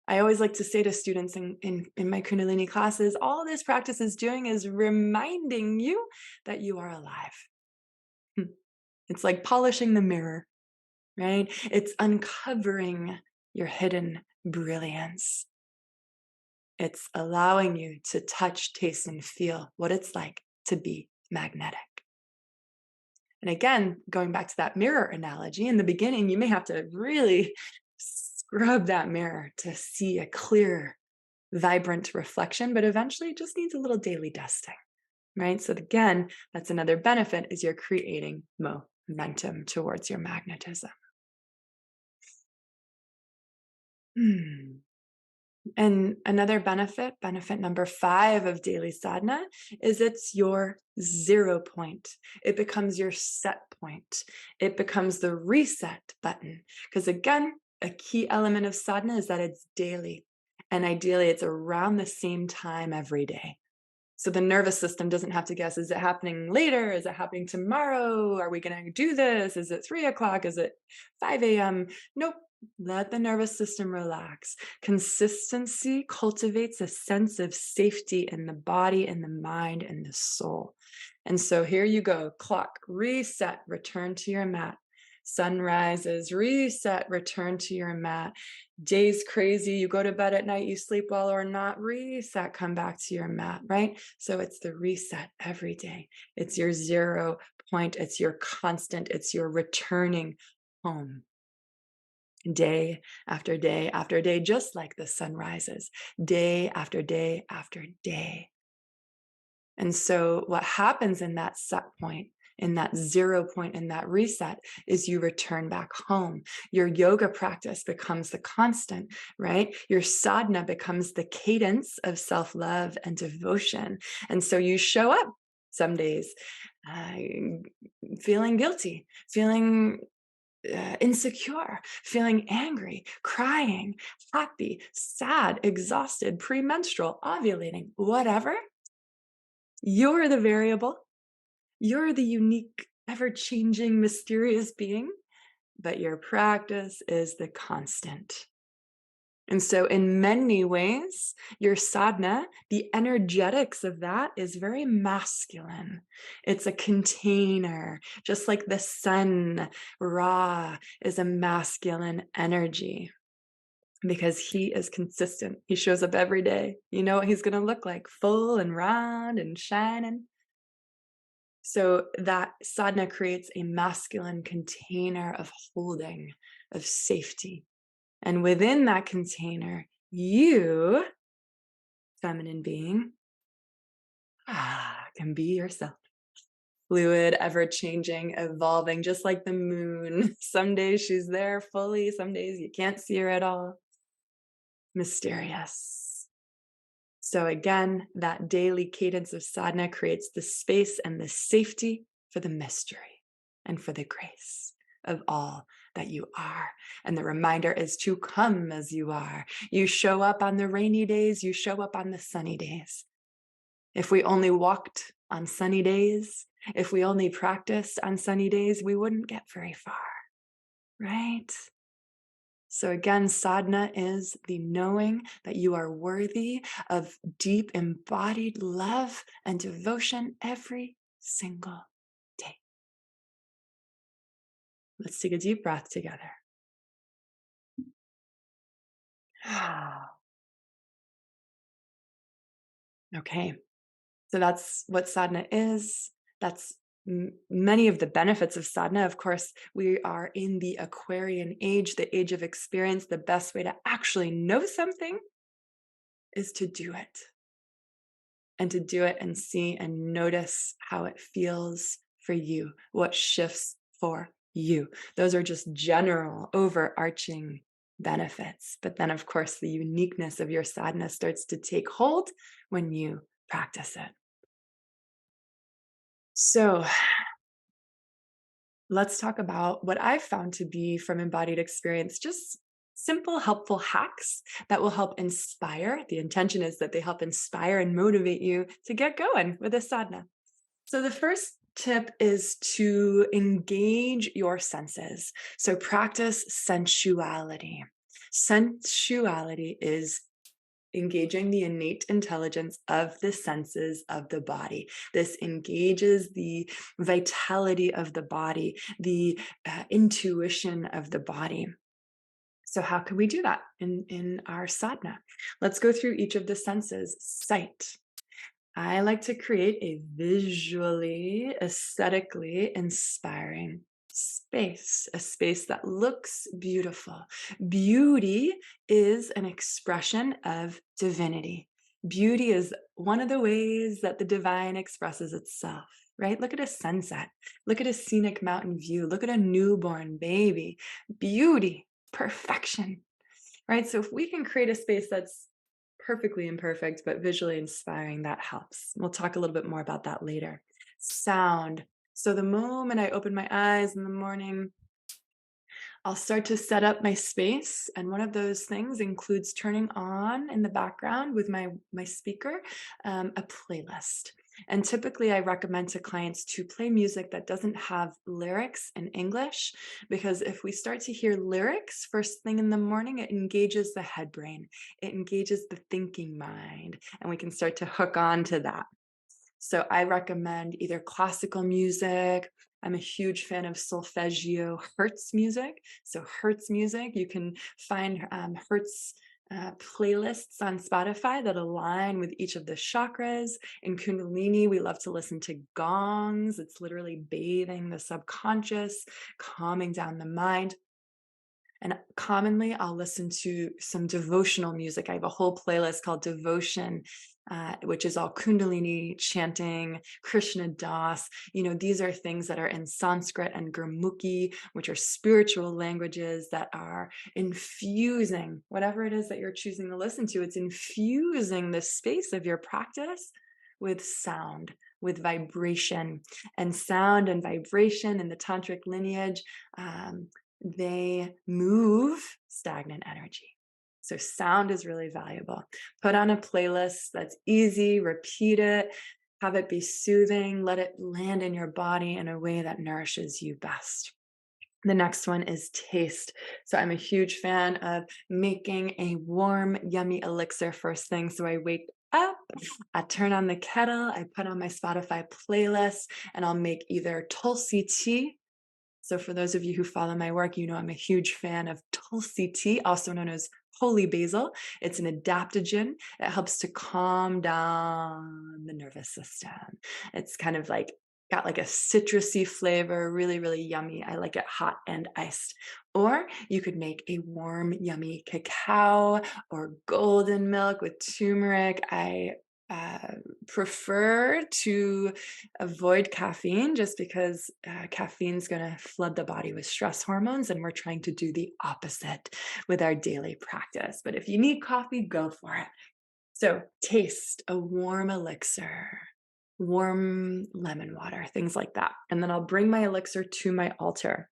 I always like to say to students in my Kundalini classes, all this practice is doing is reminding you that you are alive. It's like polishing the mirror, right? It's uncovering your hidden brilliance. It's allowing you to touch, taste, and feel what it's like to be magnetic. And again, going back to that mirror analogy, in the beginning, you may have to really scrub that mirror to see a clear, vibrant reflection, but eventually it just needs a little daily dusting, right? So again, that's another benefit is you're creating momentum towards your magnetism. And another benefit number 5 of daily sadhana, is it's your 0 point. It becomes your set point. It becomes the reset button. Because again, a key element of sadhana is that it's daily. And ideally, it's around the same time every day. So the nervous system doesn't have to guess, is it happening later? Is it happening tomorrow? Are we going to do this? Is it 3 o'clock? Is it 5 a.m.? Nope. Let the nervous system relax. Consistency cultivates a sense of safety in the body, in the mind, and the soul. And so here you go. Clock, reset, return to your mat. Sunrises, reset, return to your mat. Day's crazy, you go to bed at night, you sleep well or not, reset, come back to your mat, right? So it's the reset every day. It's your 0 point, it's your constant, it's your returning home. Day after day after day, just like the sun rises, day after day after day. And so what happens in that set point, in that 0 point, in that reset, is you return back home. Your yoga practice becomes the constant, right? Your sadhana becomes the cadence of self-love and devotion. And so you show up some days feeling guilty, feeling insecure, feeling angry, crying, happy, sad, exhausted, premenstrual, ovulating, whatever. You're the variable. You're the unique, ever-changing, mysterious being, but your practice is the constant. And so, in many ways, your sadhana, the energetics of that is very masculine. It's a container, just like the sun, Ra, is a masculine energy because he is consistent. He shows up every day. You know what he's going to look like, full and round and shining. So, that sadhana creates a masculine container of holding, of safety. And within that container, you, feminine being, can be yourself. Fluid, ever changing, evolving, just like the moon. Some days she's there fully, some days you can't see her at all. Mysterious. So, again, that daily cadence of sadhana creates the space and the safety for the mystery and for the grace of all that you are. And the reminder is to come as you are. You show up on the rainy days, you show up on the sunny days. If we only walked on sunny days, if we only practiced on sunny days, we wouldn't get very far, right? So again, sadhana is the knowing that you are worthy of deep embodied love and devotion every single day. Let's take a deep breath together. Okay, so that's what sadhana is. That's many of the benefits of sadhana. Of course, we are in the Aquarian age, the age of experience. The best way to actually know something is to do it. And to do it and see and notice how it feels for you, what shifts for you. Those are just general, overarching benefits. But then, of course, the uniqueness of your sadhana starts to take hold when you practice it. So, let's talk about what I've found to be from embodied experience, just simple, helpful hacks that will help inspire. The intention is that they help inspire and motivate you to get going with a sadhana. So, the first tip is to engage your senses. So, practice sensuality. Sensuality is engaging the innate intelligence of the senses of the body. This engages the vitality of the body, the intuition of the body. So, how can we do that in our sadhana? Let's go through each of the senses. Sight. I like to create a visually, aesthetically inspiring space, a space that looks beautiful. Beauty is an expression of divinity. Beauty is one of the ways that the divine expresses itself, right? Look at a sunset. Look at a scenic mountain view. Look at a newborn baby. Beauty, perfection, right? So if we can create a space that's perfectly imperfect, but visually inspiring, that helps. We'll talk a little bit more about that later. Sound. So the moment I open my eyes in the morning, I'll start to set up my space. And one of those things includes turning on in the background with my speaker, a playlist. And typically I recommend to clients to play music that doesn't have lyrics in English, because if we start to hear lyrics first thing in the morning, it engages the head brain, it engages the thinking mind, and we can start to hook on to that. So I recommend either classical music. I'm a huge fan of solfeggio Hertz music. So Hertz music, you can find Hertz playlists on Spotify that align with each of the chakras. In Kundalini, we love to listen to gongs. It's literally bathing the subconscious, calming down the mind. And commonly, I'll listen to some devotional music. I have a whole playlist called Devotion, which is all Kundalini chanting, Krishna Das. These are things that are in Sanskrit and Gurmukhi, which are spiritual languages that are infusing whatever it is that you're choosing to listen to. It's infusing the space of your practice with sound, with vibration. And sound and vibration in the tantric lineage, they move stagnant energy. So sound is really valuable. Put on a playlist that's easy, repeat it, have it be soothing, let it land in your body in a way that nourishes you best. The next one is taste. So I'm a huge fan of making a warm, yummy elixir first thing. So I wake up, I turn on the kettle, I put on my Spotify playlist, and I'll make either Tulsi tea. So for those of you who follow my work, you know I'm a huge fan of Tulsi tea, also known as holy basil. It's an adaptogen. It helps to calm down the nervous system. It's kind of like got like a citrusy flavor, really, really yummy. I like it hot and iced. Or you could make a warm, yummy cacao or golden milk with turmeric. I uh, prefer to avoid caffeine just because caffeine's going to flood the body with stress hormones, and we're trying to do the opposite with our daily practice. But if you need coffee, go for it. So taste a warm elixir, warm lemon water, things like that. And then I'll bring my elixir to my altar.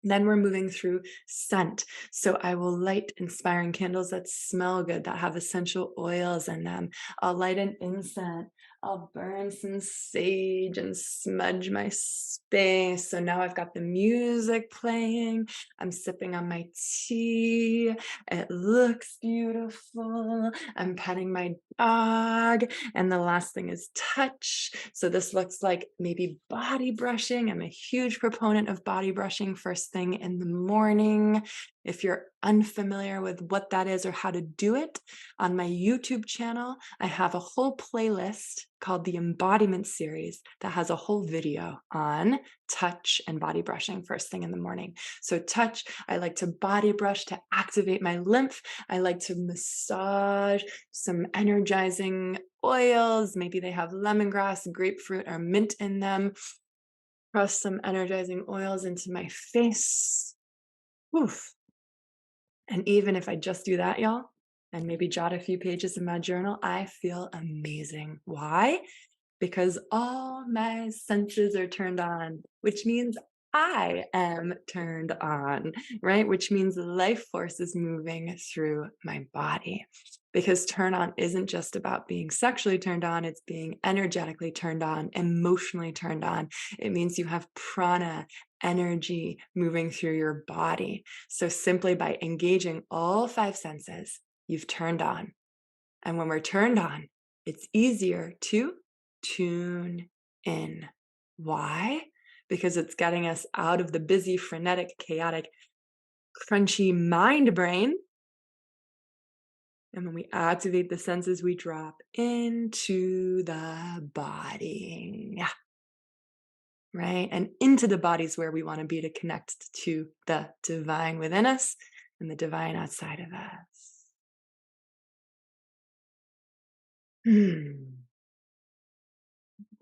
Then we're moving through scent. So I will light inspiring candles that smell good, that have essential oils in them. I'll light an incense. I'll burn some sage and smudge my space. So now I've got the music playing. I'm sipping on my tea. It looks beautiful. I'm petting my dog. And the last thing is touch. So this looks like maybe body brushing. I'm a huge proponent of body brushing first thing in the morning. If you're unfamiliar with what that is or how to do it, on my YouTube channel, I have a whole playlist called the Embodiment series that has a whole video on touch and body brushing first thing in the morning. So touch, I like to body brush to activate my lymph. I like to massage some energizing oils. Maybe they have lemongrass, grapefruit, or mint in them. Press some energizing oils into my face. Oof. And even if I just do that, y'all, and maybe jot a few pages in my journal, I feel amazing. Why? Because all my senses are turned on, which means I am turned on, right? Which means life force is moving through my body. Because turn on isn't just about being sexually turned on, it's being energetically turned on, emotionally turned on. It means you have prana, energy moving through your body. So simply by engaging all five senses, you've turned on. And when we're turned on, it's easier to tune in. Why? Because it's getting us out of the busy, frenetic, chaotic, crunchy mind brain. And when we activate the senses, we drop into the body. Yeah. Right? And into the bodies where we want to be to connect to the divine within us and the divine outside of us.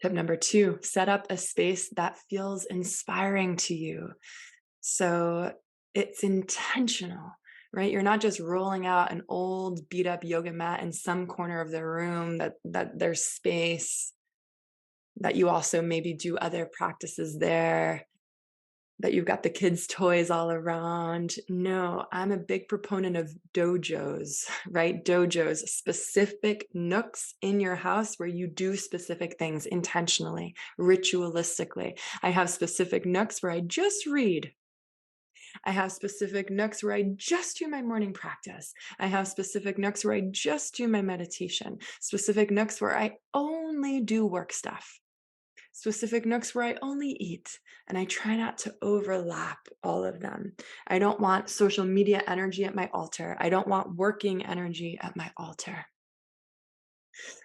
Tip number 2, set up a space that feels inspiring to you. So it's intentional, right? You're not just rolling out an old beat up yoga mat in some corner of the room that there's space, that you also maybe do other practices there, that you've got the kids' toys all around. No, I'm a big proponent of dojos, right? Dojos, specific nooks in your house where you do specific things intentionally, ritualistically. I have specific nooks where I just read. I have specific nooks where I just do my morning practice. I have specific nooks where I just do my meditation, specific nooks where I only do work stuff, specific nooks where I only eat, and I try not to overlap all of them. I don't want social media energy at my altar. I don't want working energy at my altar.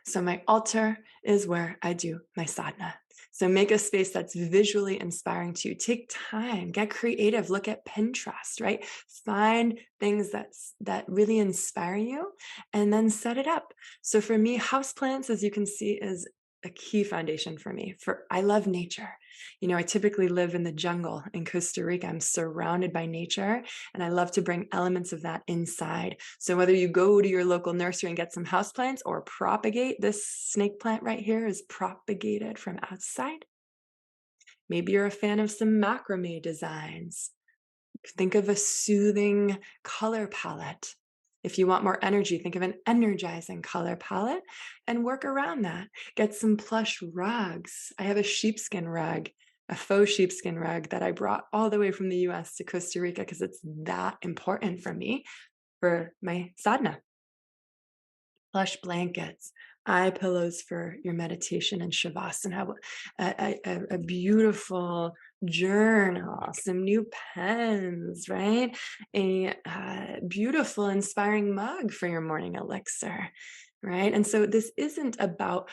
So my altar is where I do my sadhana. So make a space that's visually inspiring to you. Take time, get creative, look at Pinterest, right? Find things that really inspire you and then set it up. So for me, houseplants, as you can see, is a key foundation for me. For I love nature. You know, I typically live in the jungle in Costa Rica. I'm surrounded by nature, and I love to bring elements of that inside. So whether you go to your local nursery and get some houseplants or propagate, this snake plant right here is propagated from outside. Maybe you're a fan of some macrame designs. Think of a soothing color palette. If you want more energy, think of an energizing color palette and work around that. Get some plush rugs. I have a sheepskin rug a faux sheepskin rug that I brought all the way from the US to Costa Rica because it's that important for me for my sadhana. Plush blankets, eye pillows for your meditation and shavasana, a beautiful journal, some new pens, right? A beautiful, inspiring mug for your morning elixir, right? And so this isn't about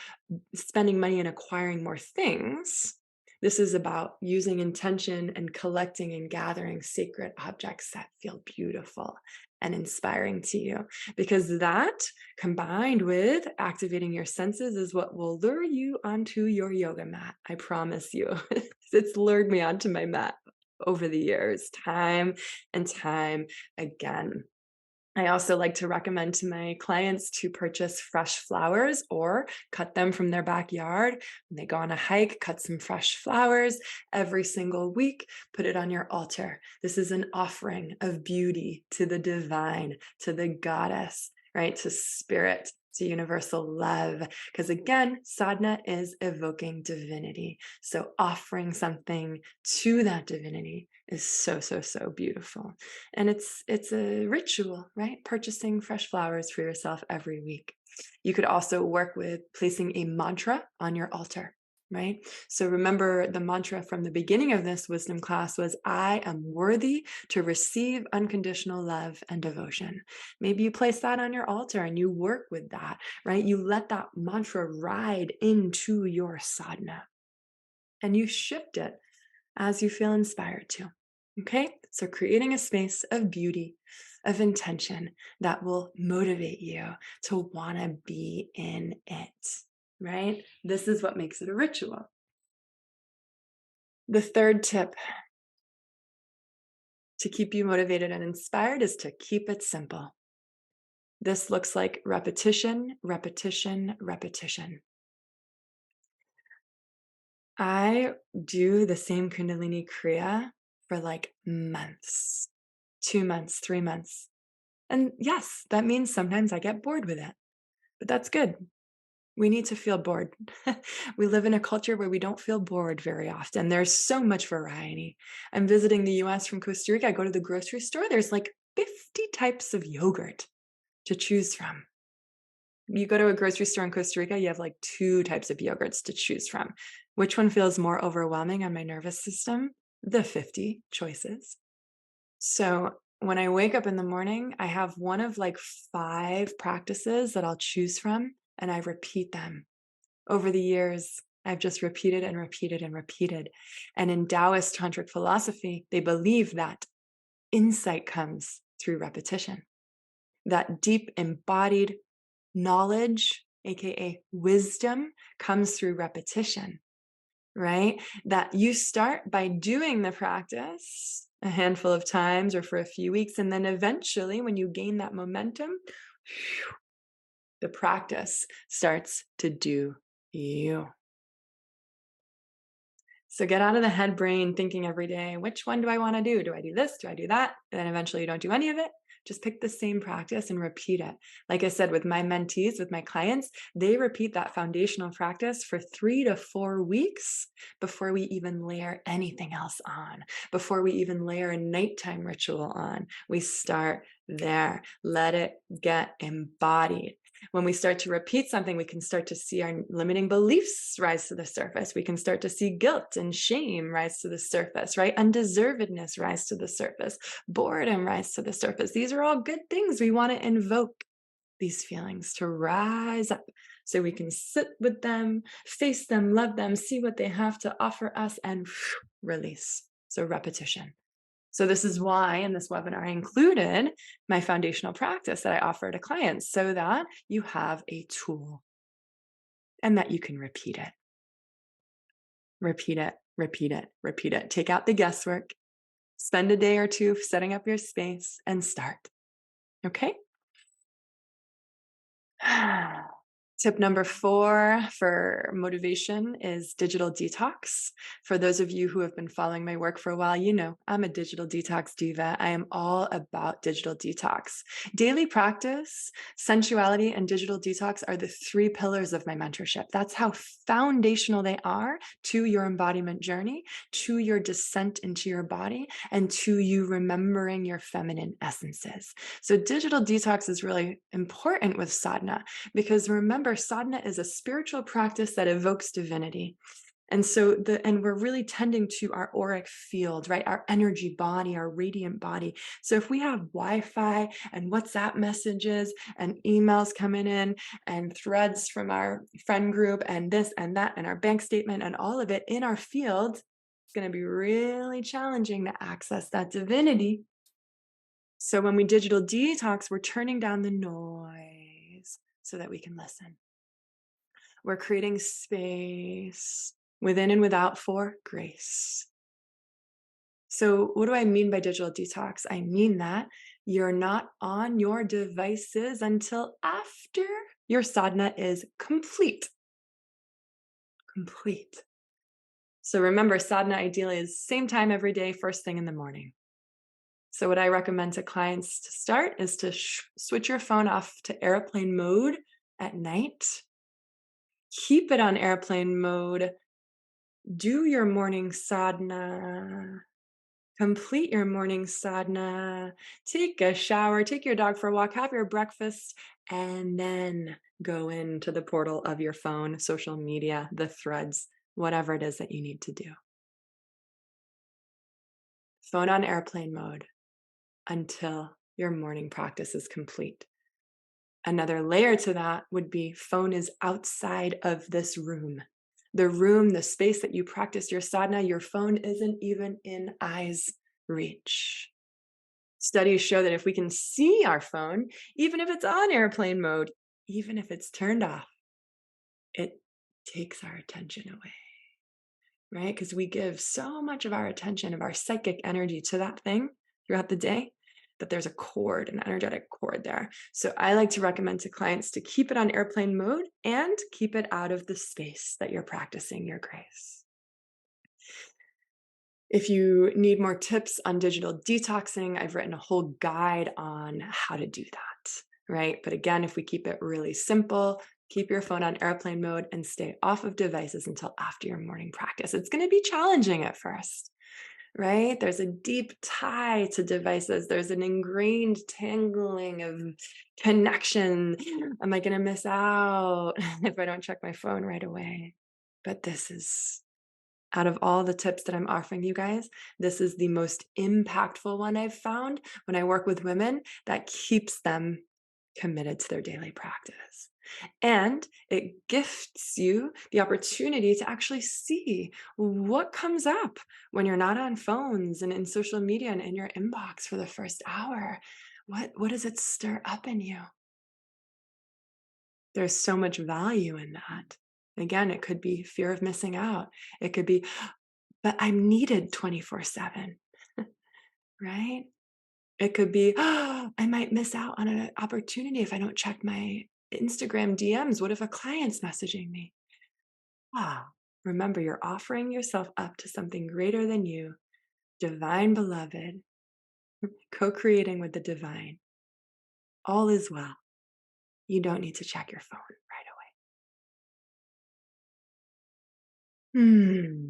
spending money and acquiring more things. This is about using intention and collecting and gathering sacred objects that feel beautiful and inspiring to you, because that combined with activating your senses is what will lure you onto your yoga mat. I promise you. It's lured me onto my mat over the years, time and time again. I also like to recommend to my clients to purchase fresh flowers or cut them from their backyard. When they go on a hike, cut some fresh flowers every single week, put it on your altar. This is an offering of beauty to the divine, to the goddess, right? To spirit, to universal love. Because again, sadhana is evoking divinity. So offering something to that divinity is so, so, so beautiful. And it's a ritual, right? Purchasing fresh flowers for yourself every week. You could also work with placing a mantra on your altar, right? So remember, the mantra from the beginning of this wisdom class was, I am worthy to receive unconditional love and devotion. Maybe you place that on your altar and you work with that, right? You let that mantra ride into your sadhana and you shift it as you feel inspired to. Okay, so creating a space of beauty, of intention that will motivate you to want to be in it, right? This is what makes it a ritual. The third tip to keep you motivated and inspired is to keep it simple. This looks like repetition, repetition, repetition. I do the same Kundalini Kriya for like months, 2 months, 3 months. And yes, that means sometimes I get bored with it, but that's good. We need to feel bored. We live in a culture where we don't feel bored very often. There's so much variety. I'm visiting the US from Costa Rica. I go to the grocery store. There's like 50 types of yogurt to choose from. You go to a grocery store in Costa Rica, you have like 2 types of yogurts to choose from. Which one feels more overwhelming on my nervous system? The 50 choices. So when I wake up in the morning, I have one of like 5 practices that I'll choose from, and I repeat them. Over the years, I've just repeated and repeated and repeated. And in Taoist tantric philosophy, they believe that insight comes through repetition, that deep embodied knowledge, aka wisdom, comes through repetition, right? That you start by doing the practice a handful of times or for a few weeks, and then eventually, when you gain that momentum, the practice starts to do you. So get out of the head brain thinking every day, which one do I want to do? Do I do this? Do I do that? And then eventually you don't do any of it. Just pick the same practice and repeat it. Like I said, with my mentees, with my clients, they repeat that foundational practice for 3 to 4 weeks before we even layer anything else on, before we even layer a nighttime ritual on. We start there. Let it get embodied. When we start to repeat something, we can start to see our limiting beliefs rise to the surface. We can start to see guilt and shame rise to the surface, right? Undeservedness rise to the surface. Boredom rise to the surface. These are all good things. We want to invoke these feelings to rise up so we can sit with them, face them, love them, see what they have to offer us, and release. So repetition. So this is why in this webinar, I included my foundational practice that I offer to clients so that you have a tool and that you can repeat it. Repeat it, repeat it, repeat it. Take out the guesswork, spend a day or two setting up your space and start. Okay? Tip number 4 for motivation is digital detox. For those of you who have been following my work for a while, you know I'm a digital detox diva. I am all about digital detox. Daily practice, sensuality, and digital detox are the 3 pillars of my mentorship. That's how foundational they are to your embodiment journey, to your descent into your body, and to you remembering your feminine essences. So digital detox is really important with sadhana, because remember, sadhana is a spiritual practice that evokes divinity. And so we're really tending to our auric field, right? Our energy body, our radiant body. So if we have Wi-Fi and WhatsApp messages and emails coming in and threads from our friend group and this and that and our bank statement and all of it in our field, it's going to be really challenging to access that divinity. So when we digital detox, we're turning down the noise so that we can listen. We're creating space within and without for grace. So what do I mean by digital detox? I mean that you're not on your devices until after your sadhana is complete. Complete. So remember, sadhana ideally is same time every day, first thing in the morning. So what I recommend to clients to start is to switch your phone off to airplane mode at night. Keep it on airplane mode. Do your morning sadhana. Complete your morning sadhana. Take a shower, take your dog for a walk, have your breakfast, and then go into the portal of your phone, social media, the threads, whatever it is that you need to do. Phone on airplane mode until your morning practice is complete. Another layer to that would be phone is outside of this room. The room, the space that you practice your sadhana, your phone isn't even in eyes reach. Studies show that if we can see our phone, even if it's on airplane mode, even if it's turned off, it takes our attention away, right? Because we give so much of our attention, of our psychic energy to that thing throughout the day, that there's a cord, an energetic cord there. So I like to recommend to clients to keep it on airplane mode and keep it out of the space that you're practicing your grace. If you need more tips on digital detoxing, I've written a whole guide on how to do that, right? But again, if we keep it really simple, keep your phone on airplane mode and stay off of devices until after your morning practice. It's going to be challenging at first, right? There's a deep tie to devices. There's an ingrained tangling of connection. Am I going to miss out if I don't check my phone right away? But this is, out of all the tips that I'm offering you guys, this is the most impactful one I've found when I work with women that keeps them committed to their daily practice. And it gifts you the opportunity to actually see what comes up when you're not on phones and in social media and in your inbox for the first hour. What does it stir up in you? There's so much value in that. Again, it could be fear of missing out. It could be, but I'm needed 24/7, right? It could be, oh, I might miss out on an opportunity if I don't check my Instagram DMs. What if a client's messaging me? Ah, remember, you're offering yourself up to something greater than you, divine beloved, co creating with the divine. All is well. You don't need to check your phone right away.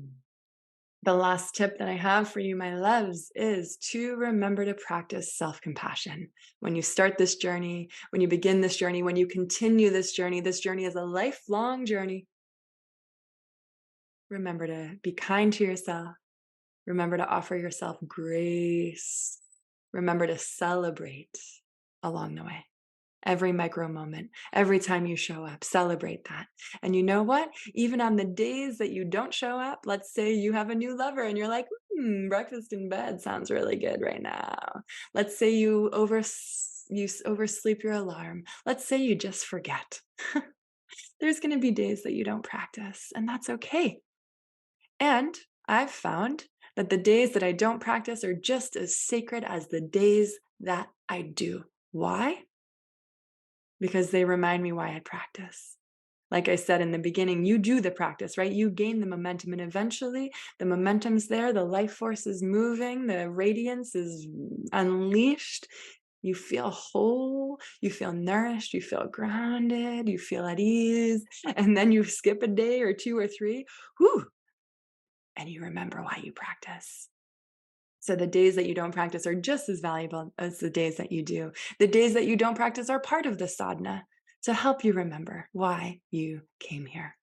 The last tip that I have for you, my loves, is to remember to practice self-compassion. When you start this journey, when you begin this journey, when you continue this journey is a lifelong journey. Remember to be kind to yourself. Remember to offer yourself grace. Remember to celebrate along the way. Every micro moment, every time you show up, celebrate that. And you know what? Even on the days that you don't show up, let's say you have a new lover and you're like, breakfast in bed sounds really good right now. Let's say you oversleep your alarm. Let's say you just forget. There's going to be days that you don't practice, and that's okay. And I've found that the days that I don't practice are just as sacred as the days that I do. Why? Because they remind me why I practice. Like I said in the beginning, you do the practice, right? You gain the momentum, and eventually the momentum's there, the life force is moving, the radiance is unleashed. You feel whole, you feel nourished, you feel grounded, you feel at ease. And then you skip a day or two or three, whew, and you remember why you practice. So the days that you don't practice are just as valuable as the days that you do. The days that you don't practice are part of the sadhana to help you remember why you came here,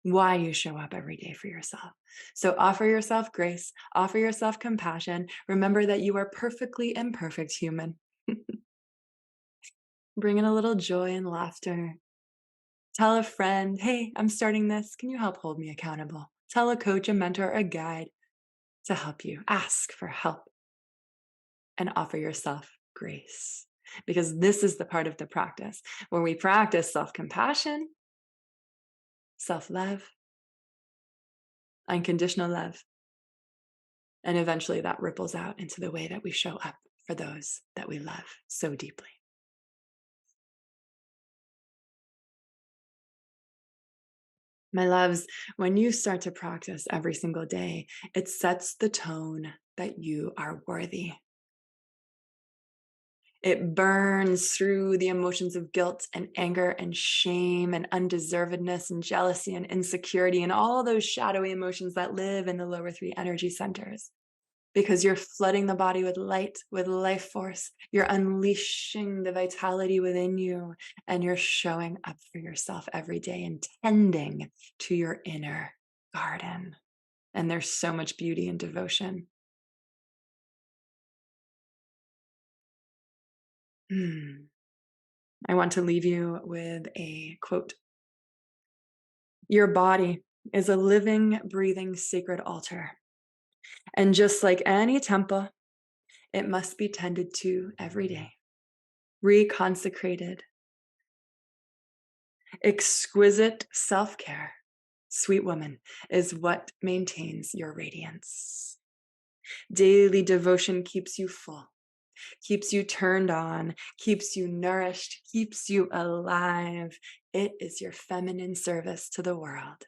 why you show up every day for yourself. So offer yourself grace, offer yourself compassion. Remember that you are perfectly imperfect human. Bring in a little joy and laughter. Tell a friend, hey, I'm starting this. Can you help hold me accountable? Tell a coach, a mentor, a guide to help you. Ask for help and offer yourself grace. Because this is the part of the practice where we practice self-compassion, self-love, unconditional love. And eventually that ripples out into the way that we show up for those that we love so deeply. My loves, when you start to practice every single day, it sets the tone that you are worthy. It burns through the emotions of guilt and anger and shame and undeservedness and jealousy and insecurity and all those shadowy emotions that live in the lower three energy centers. Because you're flooding the body with light, with life force. You're unleashing the vitality within you, and you're showing up for yourself every day and tending to your inner garden. And there's so much beauty and devotion. I want to leave you with a quote. Your body is a living, breathing, sacred altar. And just like any temple, it must be tended to every day, reconsecrated. Exquisite self-care, sweet woman, is what maintains your radiance. Daily devotion keeps you full, keeps you turned on, keeps you nourished, keeps you alive. It is your feminine service to the world.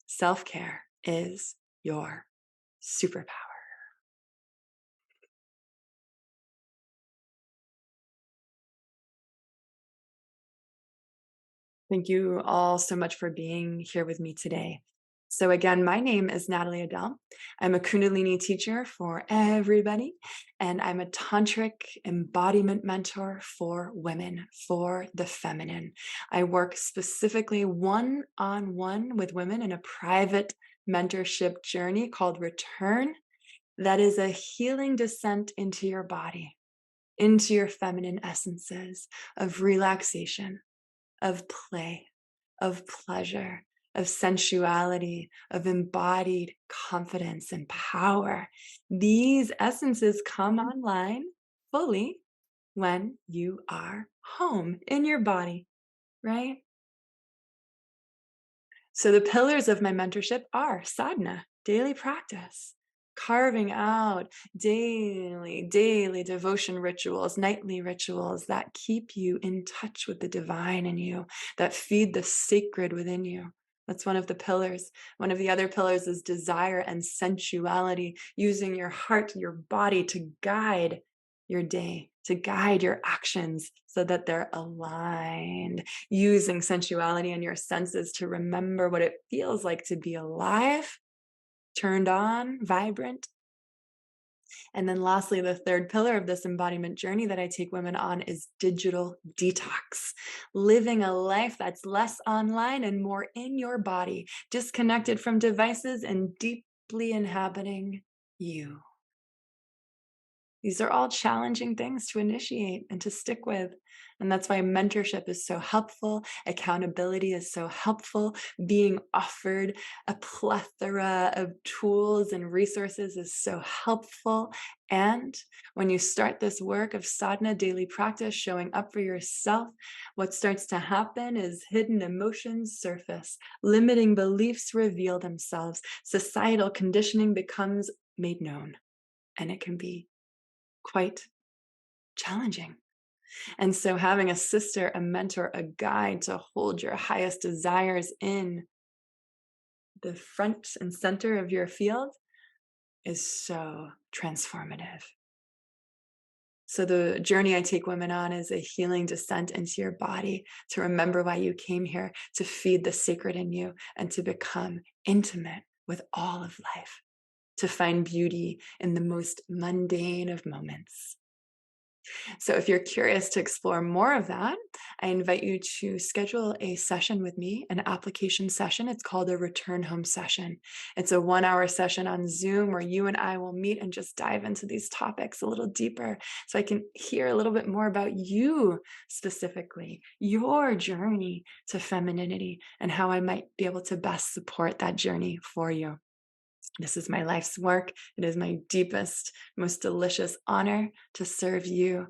Self-care is your superpower. Thank you all so much for being here with me today. So again, my name is Natalie Adele. I'm a Kundalini teacher for everybody, and I'm a tantric embodiment mentor for women, for the feminine. I work specifically one-on-one with women in a private mentorship journey called Return. That is a healing descent into your body, into your feminine essences of relaxation, of play, of pleasure, of sensuality, of embodied confidence and power. These essences come online fully when you are home in your body, right? So the pillars of my mentorship are sadhana, daily practice, carving out daily devotion rituals, nightly rituals that keep you in touch with the divine in you, that feed the sacred within you. That's one of the pillars. One of the other pillars is desire and sensuality, using your heart, your body to guide your day, to guide your actions so that they're aligned, using sensuality and your senses to remember what it feels like to be alive, turned on, vibrant. And then lastly, the third pillar of this embodiment journey that I take women on is digital detox, living a life that's less online and more in your body, disconnected from devices and deeply inhabiting you. These are all challenging things to initiate and to stick with. And that's why mentorship is so helpful. Accountability is so helpful. Being offered a plethora of tools and resources is so helpful. And when you start this work of sadhana, daily practice, showing up for yourself, what starts to happen is hidden emotions surface, limiting beliefs reveal themselves, societal conditioning becomes made known, and it can be quite challenging. And so having a sister, a mentor, a guide to hold your highest desires in the front and center of your field is so transformative. So the journey I take women on is a healing descent into your body to remember why you came here, to feed the sacred in you, and to become intimate with all of life, to find beauty in the most mundane of moments. So if you're curious to explore more of that, I invite you to schedule a session with me, an application session. It's called a return home session. It's a 1 hour session on Zoom where you and I will meet and just dive into these topics a little deeper so I can hear a little bit more about you specifically, your journey to femininity, and how I might be able to best support that journey for you. This is my life's work. It is my deepest, most delicious honor to serve you.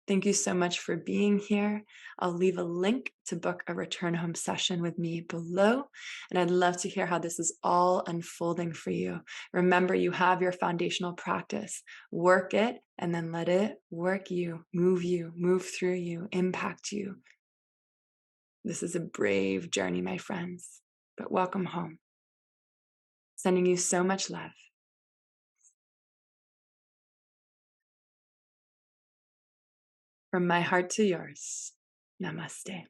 Thank you so much for being here. I'll leave a link to book a return home session with me below. And I'd love to hear how this is all unfolding for you. Remember, you have your foundational practice. Work it and then let it work you, move through you, impact you. This is a brave journey, my friends, but welcome home. Sending you so much love. From my heart to yours, namaste.